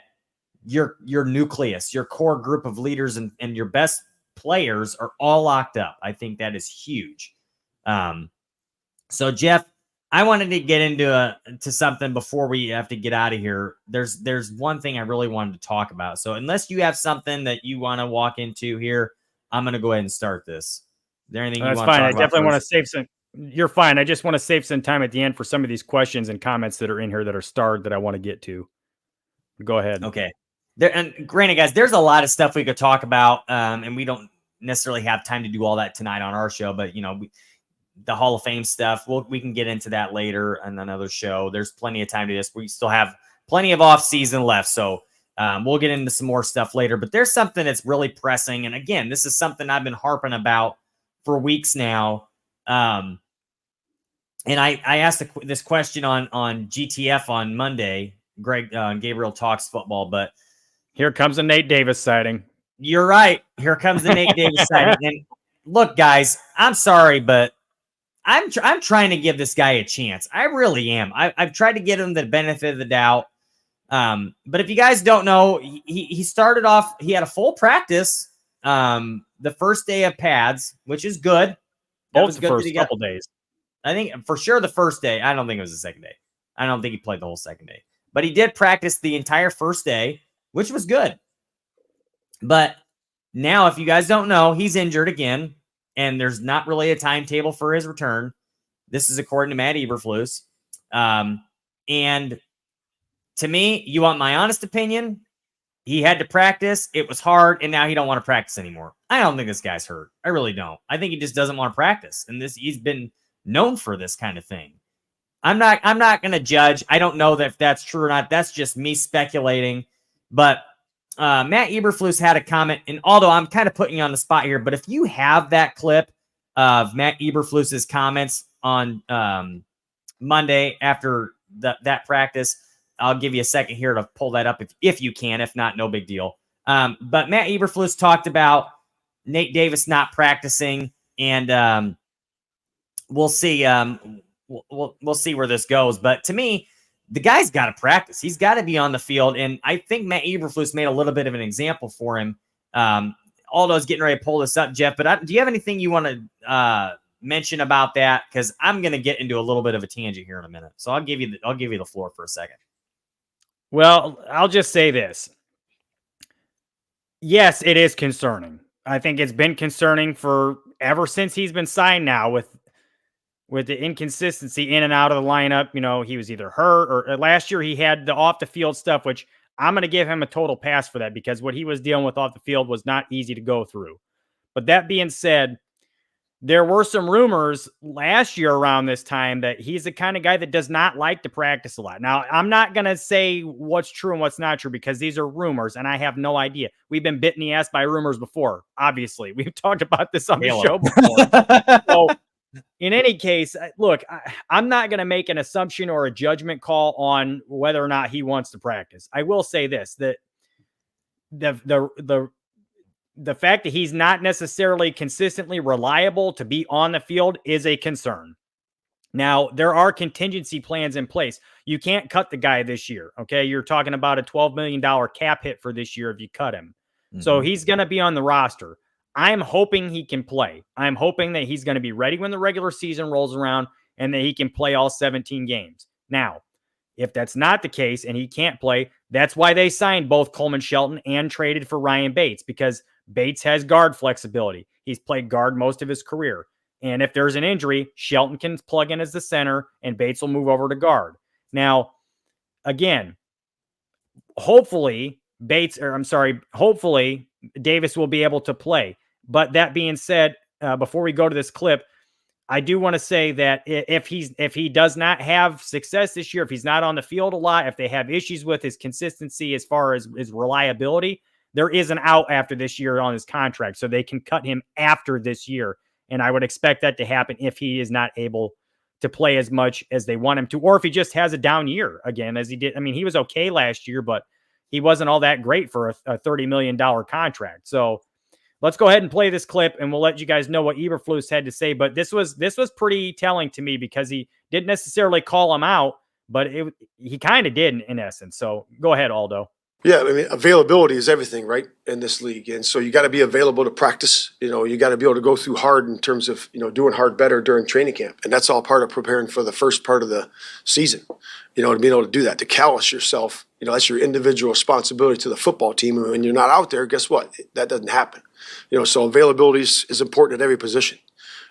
your nucleus, your core group of leaders and your best players are all locked up. I think that is huge. So Jeff, I wanted to get into something before we have to get out of here. There's one thing I really wanted to talk about. So unless you have something that you want to walk into here, I'm going to go ahead and start this. Is there anything you want to talk about? That's fine. I definitely want to save some. You're fine. I just want to save some time at the end for some of these questions and comments that are in here that are starred that I want to get to. Go ahead. Okay. And granted, guys, there's a lot of stuff we could talk about, and we don't necessarily have time to do all that tonight on our show. But the Hall of Fame stuff, we can get into that later on another show. There's plenty of time to this. We still have plenty of off season left, so we'll get into some more stuff later. But there's something that's really pressing, and again, this is something I've been harping about for weeks now. And I asked this question on GTF on Monday. Greg Gabriel Talks Football, but here comes a Nate Davis sighting. You're right. Here comes the Nate Davis sighting. And look, guys, I'm sorry, but I'm trying to give this guy a chance. I really am. I've tried to get him the benefit of the doubt. But if you guys don't know, he started off. He had a full practice the first day of pads, which is good. Both the first couple days. I think for sure the first day. I don't think it was the second day. I don't think he played the whole second day. But he did practice the entire first day, which was good. But now, if you guys don't know, he's injured again, and there's not really a timetable for his return. This is according to Matt Eberflus. And to me, you want my honest opinion? He had to practice. It was hard, and now he don't want to practice anymore. I don't think this guy's hurt. I really don't. I think he just doesn't want to practice, and he's been known for this kind of thing. I'm not going to judge. I don't know if that's true or not. That's just me speculating. But Matt Eberflus had a comment, and although I'm kind of putting you on the spot here, but if you have that clip of Matt Eberflus's comments on Monday after that practice, I'll give you a second here to pull that up if you can. If not, no big deal. But Matt Eberflus talked about Nate Davis not practicing, and we'll see. We'll see where this goes. But to me, the guy's got to practice. He's got to be on the field. And I think Matt Eberflus made a little bit of an example for him. Aldo's getting ready to pull this up, Jeff. But do you have anything you want to mention about that? Because I'm going to get into a little bit of a tangent here in a minute. So I'll give you the floor for a second. Well, I'll just say this. Yes, it is concerning. I think it's been concerning for ever since he's been signed now with the inconsistency in and out of the lineup. He was either hurt or last year he had the off the field stuff, which I'm going to give him a total pass for that because what he was dealing with off the field was not easy to go through. But that being said, there were some rumors last year around this time that he's the kind of guy that does not like to practice a lot. Now, I'm not going to say what's true and what's not true because these are rumors and I have no idea. We've been bitten in the ass by rumors before, obviously. We've talked about this on the show before. So, in any case, look, I'm not going to make an assumption or a judgment call on whether or not he wants to practice. I will say this, that the fact that he's not necessarily consistently reliable to be on the field is a concern. Now, there are contingency plans in place. You can't cut the guy this year, okay? You're talking about a $12 million cap hit for this year if you cut him. Mm-hmm. So he's going to be on the roster. I'm hoping he can play. I'm hoping that he's going to be ready when the regular season rolls around and that he can play all 17 games. Now, if that's not the case and he can't play, that's why they signed both Coleman Shelton and traded for Ryan Bates, because Bates has guard flexibility. He's played guard most of his career. And if there's an injury, Shelton can plug in as the center and Bates will move over to guard. Now, again, hopefully Davis will be able to play. But that being said, before we go to this clip, I do want to say that if he does not have success this year, if he's not on the field a lot, if they have issues with his consistency as far as his reliability, there is an out after this year on his contract. So they can cut him after this year. And I would expect that to happen if he is not able to play as much as they want him to, or if he just has a down year again, as he did. I mean, he was okay last year, but he wasn't all that great for a $30 million contract. So let's go ahead and play this clip and we'll let you guys know what Eberflus had to say. But this was pretty telling to me because he didn't necessarily call him out, but he kind of did in essence. So go ahead, Aldo. Yeah, I mean, availability is everything, right, in this league. And so you got to be available to practice. You got to be able to go through hard in terms of, doing hard better during training camp. And that's all part of preparing for the first part of the season, to be able to do that, to callous yourself. That's your individual responsibility to the football team. And when you're not out there, guess what? That doesn't happen. So availability is important at every position.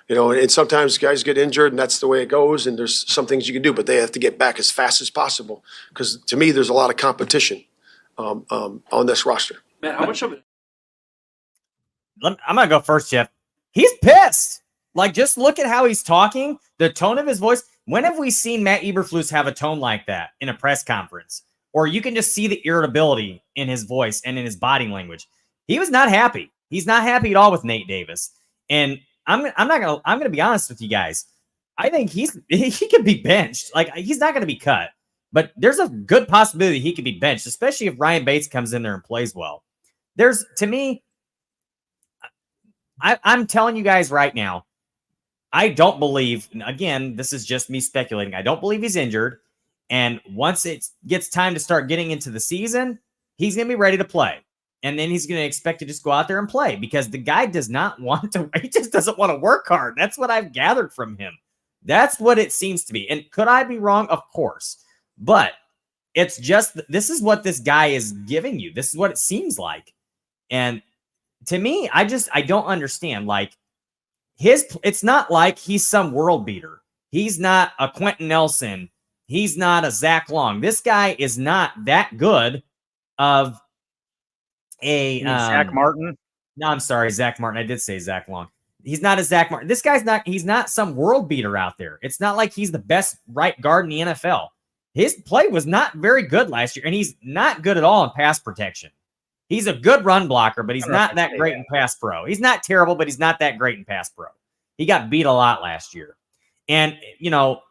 And sometimes guys get injured and that's the way it goes. And there's some things you can do, but they have to get back as fast as possible. Because to me, there's a lot of competition on this roster. Man, how much of it? I'm going to go first, Jeff. He's pissed. Like, just look at how he's talking, the tone of his voice. When have we seen Matt Eberflus have a tone like that in a press conference? Or you can just see the irritability in his voice and in his body language. He was not happy. He's not happy at all with Nate Davis. And I'm going to be honest with you guys. I think he could be benched. Like, he's not going to be cut. But there's a good possibility he could be benched, especially if Ryan Bates comes in there and plays well. To me, I'm telling you guys right now, I don't believe, again, this is just me speculating. I don't believe he's injured. And once it gets time to start getting into the season, he's going to be ready to play. And then he's going to expect to just go out there and play because the guy does not want to, he just doesn't want to work hard. That's what I've gathered from him. That's what it seems to be. And could I be wrong? Of course. But it's just, this is what this guy is giving you. This is what it seems like. And to me, I don't understand. Like, it's not like he's some world beater. He's not a Quentin Nelson. He's not a Zach Long. This guy is not that good of a Zach Martin. No, I'm sorry, Zach Martin. I did say Zach Long. He's not a Zach Martin. This guy's not, he's not some world beater out there. It's not like he's the best right guard in the NFL. His play was not very good last year, and he's not good at all in pass protection. He's a good run blocker, but he's not that great in pass pro. He's not terrible, but he's not that great in pass pro. He got beat a lot last year. And,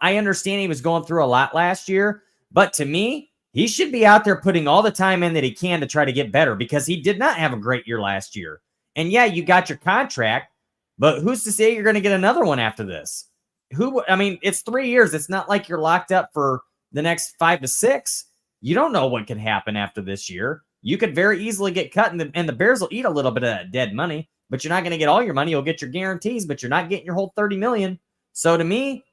I understand he was going through a lot last year, but to me, he should be out there putting all the time in that he can to try to get better because he did not have a great year last year. And yeah, you got your contract, but who's to say you're going to get another one after this? It's 3 years. It's not like you're locked up for the next 5 to 6. You don't know what could happen after this year. You could very easily get cut, and the Bears will eat a little bit of that dead money, but you're not going to get all your money. You'll get your guarantees, but you're not getting your whole $30 million. So to me,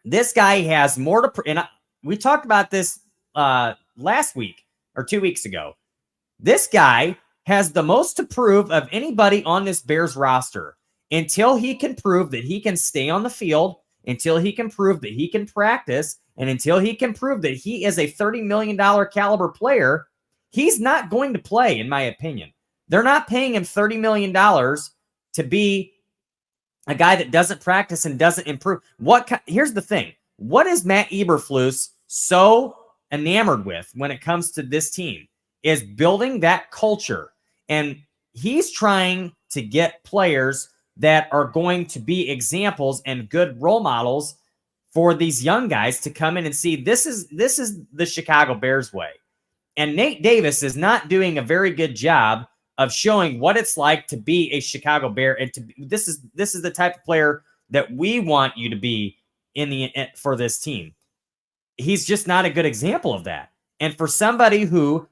this guy has more to and we talked about this last week or 2 weeks ago. This guy has the most to prove of anybody on this Bears roster until he can prove that he can stay on the field, until he can prove that he can practice, and until he can prove that he is a $30 million caliber player. he's not going to play, in my opinion. They're not paying him $30 million to be a guy that doesn't practice and doesn't improve. Here's the thing. What is Matt Eberflus so enamored with when it comes to this team is building that culture. And he's trying to get players that are going to be examples and good role models for these young guys to come in and see this is the Chicago Bears way. And Nate Davis is not doing a very good job of showing what it's like to be a Chicago Bear. And this is the type of player that we want you to be for this team. He's just not a good example of that. And for somebody who,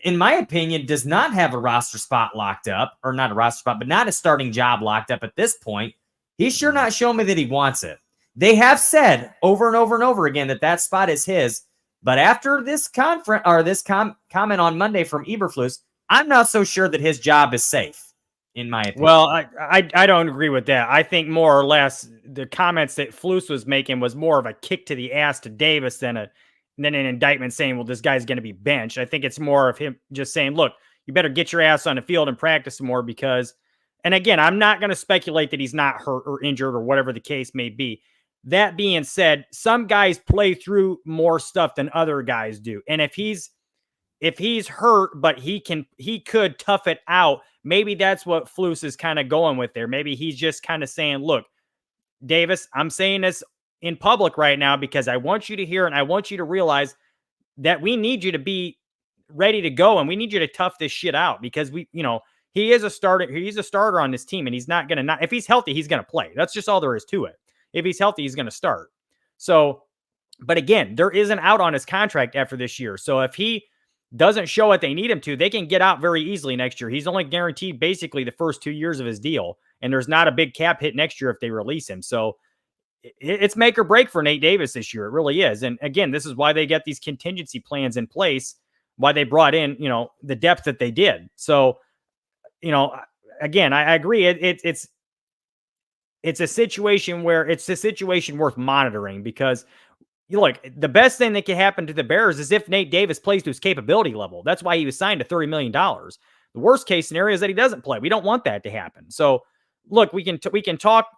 in my opinion, does not have a roster spot locked up, or not a roster spot, but not a starting job locked up at this point, he's sure not showing me that he wants it. They have said over and over and over again that spot is his. But after this comment on Monday from Eberflus, I'm not so sure that his job is safe, in my opinion. Well, I don't agree with that. I think more or less the comments that Flus was making was more of a kick to the ass to Davis than an indictment saying, well, this guy's going to be benched. I think it's more of him just saying, look, you better get your ass on the field and practice more because, and again, I'm not going to speculate that he's not hurt or injured or whatever the case may be. That being said, some guys play through more stuff than other guys do. And if he's hurt, but he could tough it out, maybe that's what Flus is kind of going with there. Maybe he's just kind of saying, look, Davis, I'm saying this in public right now because I want you to hear and I want you to realize that we need you to be ready to go and we need you to tough this shit out because he is a starter. He's a starter on this team and he's not going to if he's healthy, he's going to play. That's just all there is to it. If he's healthy, he's going to start. So, but again, there is an out on his contract after this year. So if he doesn't show what they need him to, they can get out very easily next year. He's only guaranteed basically the first 2 years of his deal. And there's not a big cap hit next year if they release him. So it's make or break for Nate Davis this year. It really is. And again, this is why they get these contingency plans in place, why they brought in, the depth that they did. So, again, I agree. It's a situation where it's a situation worth monitoring because look, the best thing that can happen to the Bears is if Nate Davis plays to his capability level. That's why he was signed to $30 million. The worst case scenario is that he doesn't play. We don't want that to happen. So look, we can talk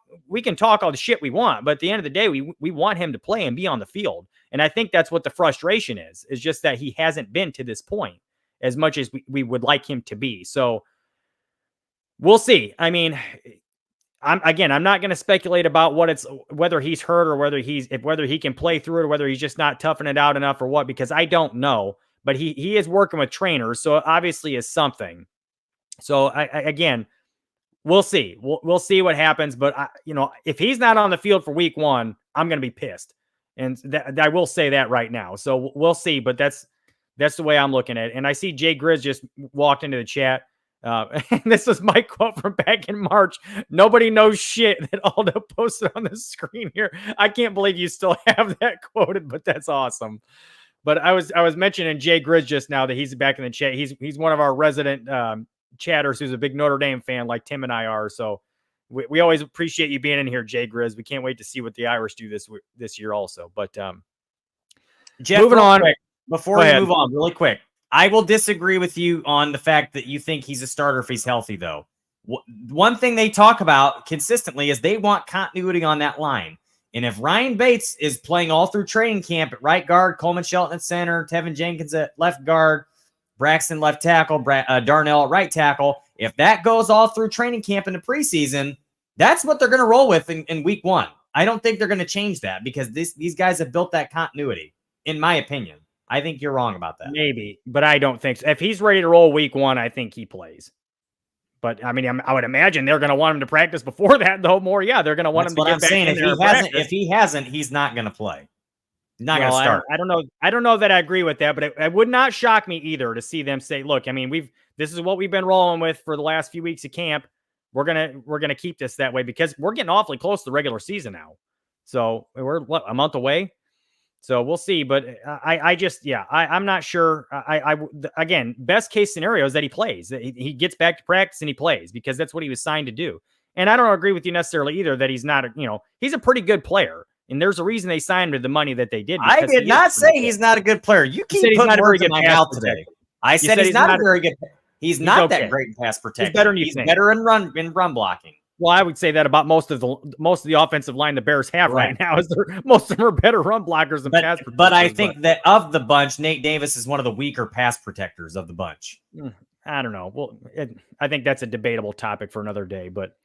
all the shit we want, but at the end of the day, we want him to play and be on the field. And I think that's what the frustration is just that he hasn't been to this point as much as we would like him to be. So we'll see. I mean, I'm not going to speculate about whether he's hurt or whether he can play through it or whether he's just not toughing it out enough or what, because I don't know, but he is working with trainers. So it obviously is something. So again, we'll see. We'll see what happens. But if he's not on the field for week 1, I'm going to be pissed. And I will say that right now. So we'll see, but that's the way I'm looking at it. And I see Jay Grizz just walked into the chat. And this is my quote from back in March. Nobody knows shit that Aldo posted on the screen here. I can't believe you still have that quoted, but that's awesome. But I was mentioning Jay Grizz just now that he's back in the chat. He's one of our resident chatters who's a big Notre Dame fan like Tim and I are. So we always appreciate you being in here, Jay Grizz. We can't wait to see what the Irish do this year also. But Jeff, moving on. Quick, before we move on, really quick. I will disagree with you on the fact that you think he's a starter if he's healthy, though. One thing they talk about consistently is they want continuity on that line. And if Ryan Bates is playing all through training camp at right guard, Coleman Shelton at center, Tevin Jenkins at left guard, Braxton left tackle, Darnell at right tackle, if that goes all through training camp in the preseason, that's what they're going to roll with in week 1. I don't think they're going to change that because these guys have built that continuity, in my opinion. I think you're wrong about that. Maybe, but I don't think so. If he's ready to roll week 1, I think he plays. But I mean, I would imagine they're going to want him to practice before that, though. More, yeah, they're going to want him to get back in there. If he hasn't, he's not going to play. Not going to start. I don't know. I don't know that I agree with that, but it would not shock me either to see them say, "Look, I mean, this is what we've been rolling with for the last few weeks of camp. We're gonna keep this that way because we're getting awfully close to the regular season now. So we're a month away." So we'll see, but I'm not sure. Again, best case scenario is that he plays. He gets back to practice and he plays because that's what he was signed to do. And I don't agree with you necessarily either that he's not. He's a pretty good player, and there's a reason they signed him to the money that they did. I did not say he's not a good player. You keep putting words in my mouth today. I said he's not a very good. He's not okay. that great in pass protection. He's better than you He's think. better in run blocking. Well, I would say that about most of the offensive line the Bears have right now. Most of them are better run blockers than pass protectors. But I think that of the bunch, Nate Davis is one of the weaker pass protectors of the bunch. I don't know. Well, I think that's a debatable topic for another day. But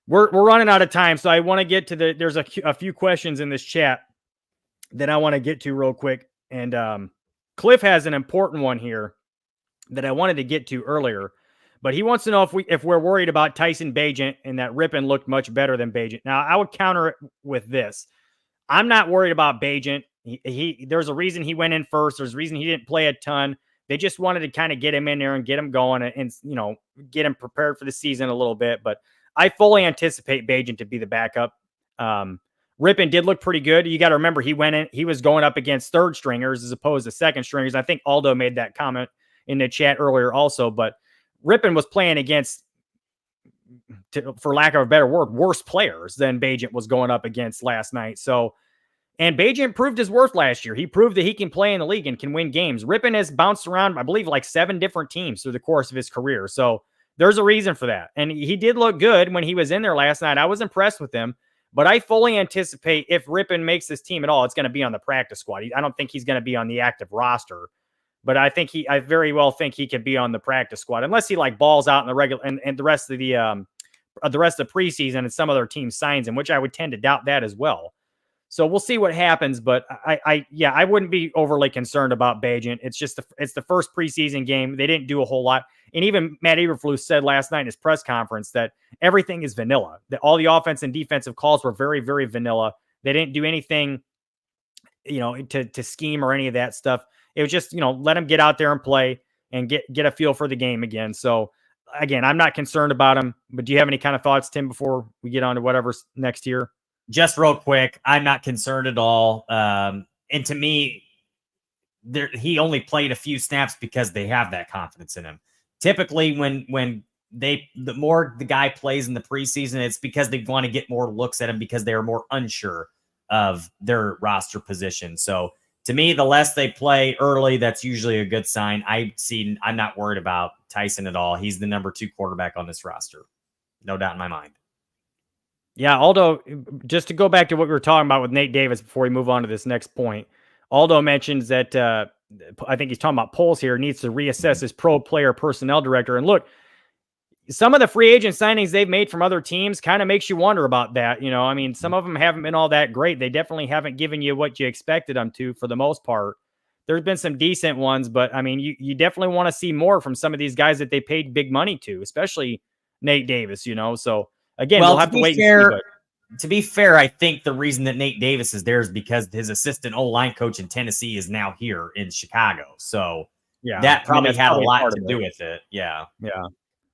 we're running out of time, so I want to get to there's a few questions in this chat that I want to get to real quick. And Cliff has an important one here that I wanted to get to earlier. But he wants to know if we're worried about Tyson Bagent and that Rippon looked much better than Bagent. Now, I would counter it with this. I'm not worried about Bagent. There's a reason he went in first. There's a reason he didn't play a ton. They just wanted to kind of get him in there and get him going and get him prepared for the season a little bit. But I fully anticipate Bagent to be the backup. Rippon did look pretty good. You got to remember he was going up against third stringers as opposed to second stringers. I think Aldo made that comment in the chat earlier also, but Rippon was playing against, for lack of a better word, worse players than Bagent was going up against last night. So, and Bagent proved his worth last year. He proved that he can play in the league and can win games. Rippon has bounced around, I believe, like 7 different teams through the course of his career. So there's a reason for that. And he did look good when he was in there last night. I was impressed with him, but I fully anticipate if Rippon makes this team at all, it's going to be on the practice squad. I don't think he's going to be on the active roster. But I very well think he could be on the practice squad unless he balls out in the regular and the rest of the preseason and some other team signs him, which I would tend to doubt that as well. So we'll see what happens. But I wouldn't be overly concerned about Bagent. It's just it's the first preseason game. They didn't do a whole lot. And even Matt Eberflus said last night in his press conference that everything is vanilla, that all the offense and defensive calls were very, very vanilla. They didn't do anything, to scheme or any of that stuff. It was just, let him get out there and play and get a feel for the game again. So, again, I'm not concerned about him. But do you have any kind of thoughts, Tim, before we get on to whatever's next here? Just real quick, I'm not concerned at all. And to me, he only played a few snaps because they have that confidence in him. Typically, when the more the guy plays in the preseason, it's because they want to get more looks at him because they are more unsure of their roster position. So, to me, the less they play early, that's usually a good sign. I'm not worried about Tyson at all. He's the number 2 quarterback on this roster. No doubt in my mind. Yeah, Aldo, just to go back to what we were talking about with Nate Davis before we move on to this next point, Aldo mentions that I think he's talking about Poles here, needs to reassess his pro player personnel director. And look, some of the free agent signings they've made from other teams kind of makes you wonder about that. Some of them haven't been all that great. They definitely haven't given you what you expected them to for the most part. There's been some decent ones, but you definitely want to see more from some of these guys that they paid big money to, especially Nate Davis, So again, we'll have to wait and see. To be fair, I think the reason that Nate Davis is there is because his assistant O-line coach in Tennessee is now here in Chicago. So that probably had a lot to do with it. Yeah. Yeah.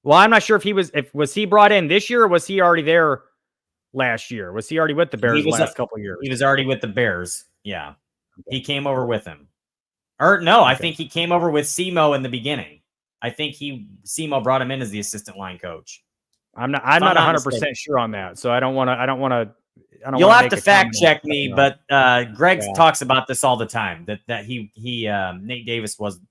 Well, I'm not sure if was he brought in this year or was he already there last year? Was he already with the Bears last couple of years? He was already with the Bears. Yeah. Okay. He came over with him. Or no, okay. I think he came over with Simo in the beginning. I think Simo brought him in as the assistant line coach. I'm not 100% sure on that. So I don't want to. You'll have to fact check me, but Greg talks about this all the time. That Nate Davis was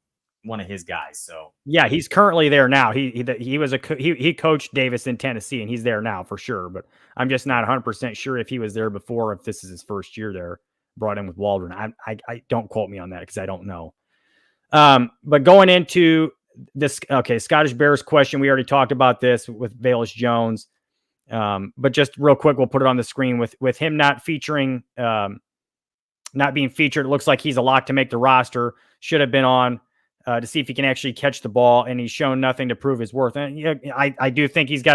one of his guys. So yeah, he's currently there now. He coached Davis in Tennessee, and he's there now for sure. But I'm just not 100% sure if he was there before, if this is his first year there. Brought in with Waldron. I don't quote me on that because I don't know. But going into this, okay, Scottish Bears question. We already talked about this with Velus Jones. But just real quick, we'll put it on the screen with him not featuring, not being featured. It looks like he's a lock to make the roster. Should have been on to see if he can actually catch the ball, and he's shown nothing to prove his worth. And I do think I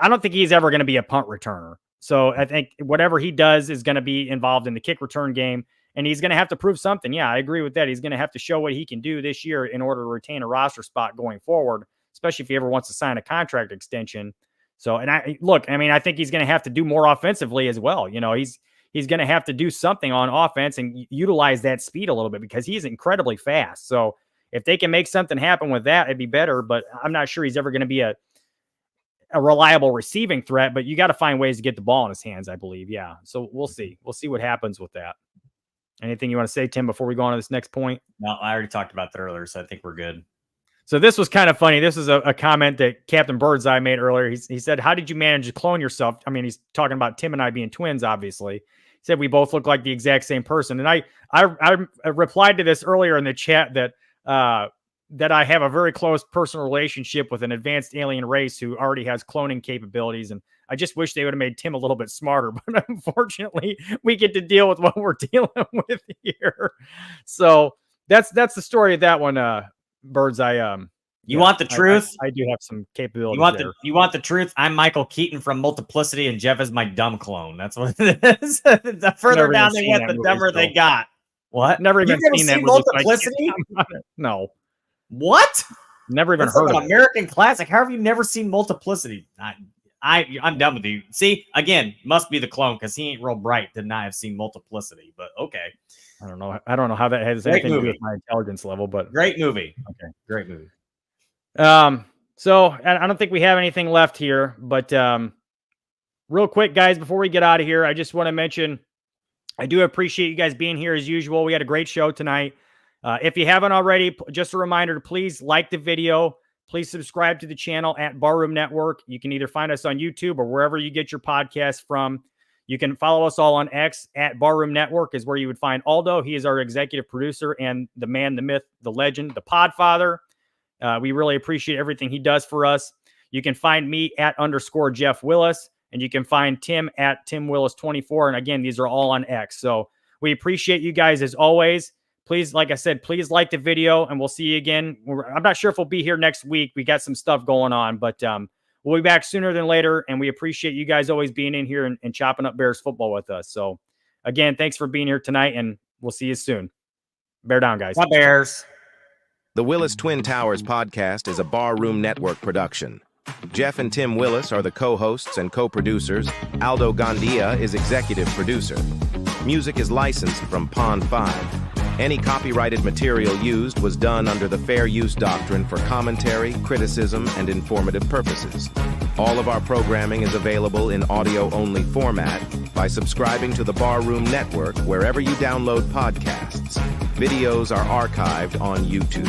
don't think he's ever going to be a punt returner. So I think whatever he does is going to be involved in the kick return game, and he's going to have to prove something. Yeah, I agree with that. He's going to have to show what he can do this year in order to retain a roster spot going forward, especially if he ever wants to sign a contract extension. So, and I think he's going to have to do more offensively as well. He's going to have to do something on offense and utilize that speed a little bit because he's incredibly fast. So if they can make something happen with that, it'd be better, but I'm not sure he's ever going to be a reliable receiving threat, but you got to find ways to get the ball in his hands, I believe. Yeah. So we'll see what happens with that. Anything you want to say, Tim, before we go on to this next point? No, I already talked about that earlier, so I think we're good. So this was kind of funny. This is a comment that Captain Birdseye made earlier. He said, how did you manage to clone yourself? I mean, he's talking about Tim and I being twins, obviously. He said we both look like the exact same person. And I replied to this earlier in the chat that I have a very close personal relationship with an advanced alien race who already has cloning capabilities. And I just wish they would have made Tim a little bit smarter. But unfortunately, we get to deal with what we're dealing with here. So that's the story of that one, Birdseye. You want the truth? I do have some capabilities. You want the truth? I'm Michael Keaton from Multiplicity, and Jeff is my dumb clone. That's what it is. The further down they went, the dumber they got. What? Never even You've seen that movie. Multiplicity? No. What? Never even That's heard like of an it. American classic. How have you never seen Multiplicity? I'm done with you. See, again, must be the clone because he ain't real bright to not have seen Multiplicity. But okay, I don't know how that has anything to do with my intelligence level, but great movie. Okay, great movie. So I don't think we have anything left here, but real quick, guys, before we get out of here, I just want to mention I do appreciate you guys being here as usual. We had a great show tonight. If you haven't already, just a reminder to please like the video. Please subscribe to the channel at Barroom Network. You can either find us on YouTube or wherever you get your podcasts from. You can follow us all on X at Barroom Network is where you would find Aldo. He is our executive producer and the man, the myth, the legend, the Podfather. We really appreciate everything he does for us. You can find me at _ Jeff Willis, and you can find Tim at Tim Willis 24. And again, these are all on X. So we appreciate you guys as always. Please, like I said, please like the video, and we'll see you again. I'm not sure if we'll be here next week. We got some stuff going on, but we'll be back sooner than later, and we appreciate you guys always being in here and chopping up Bears football with us. So, again, thanks for being here tonight, and we'll see you soon. Bear down, guys. Bye, Bears. The Willis Twin Towers podcast is a Barroom Network production. Jeff and Tim Willis are the co-hosts and co-producers. Aldo Gandia is executive producer. Music is licensed from Pond 5. Any copyrighted material used was done under the Fair Use Doctrine for commentary, criticism, and informative purposes. All of our programming is available in audio-only format by subscribing to the Barroom Network wherever you download podcasts. Videos are archived on YouTube.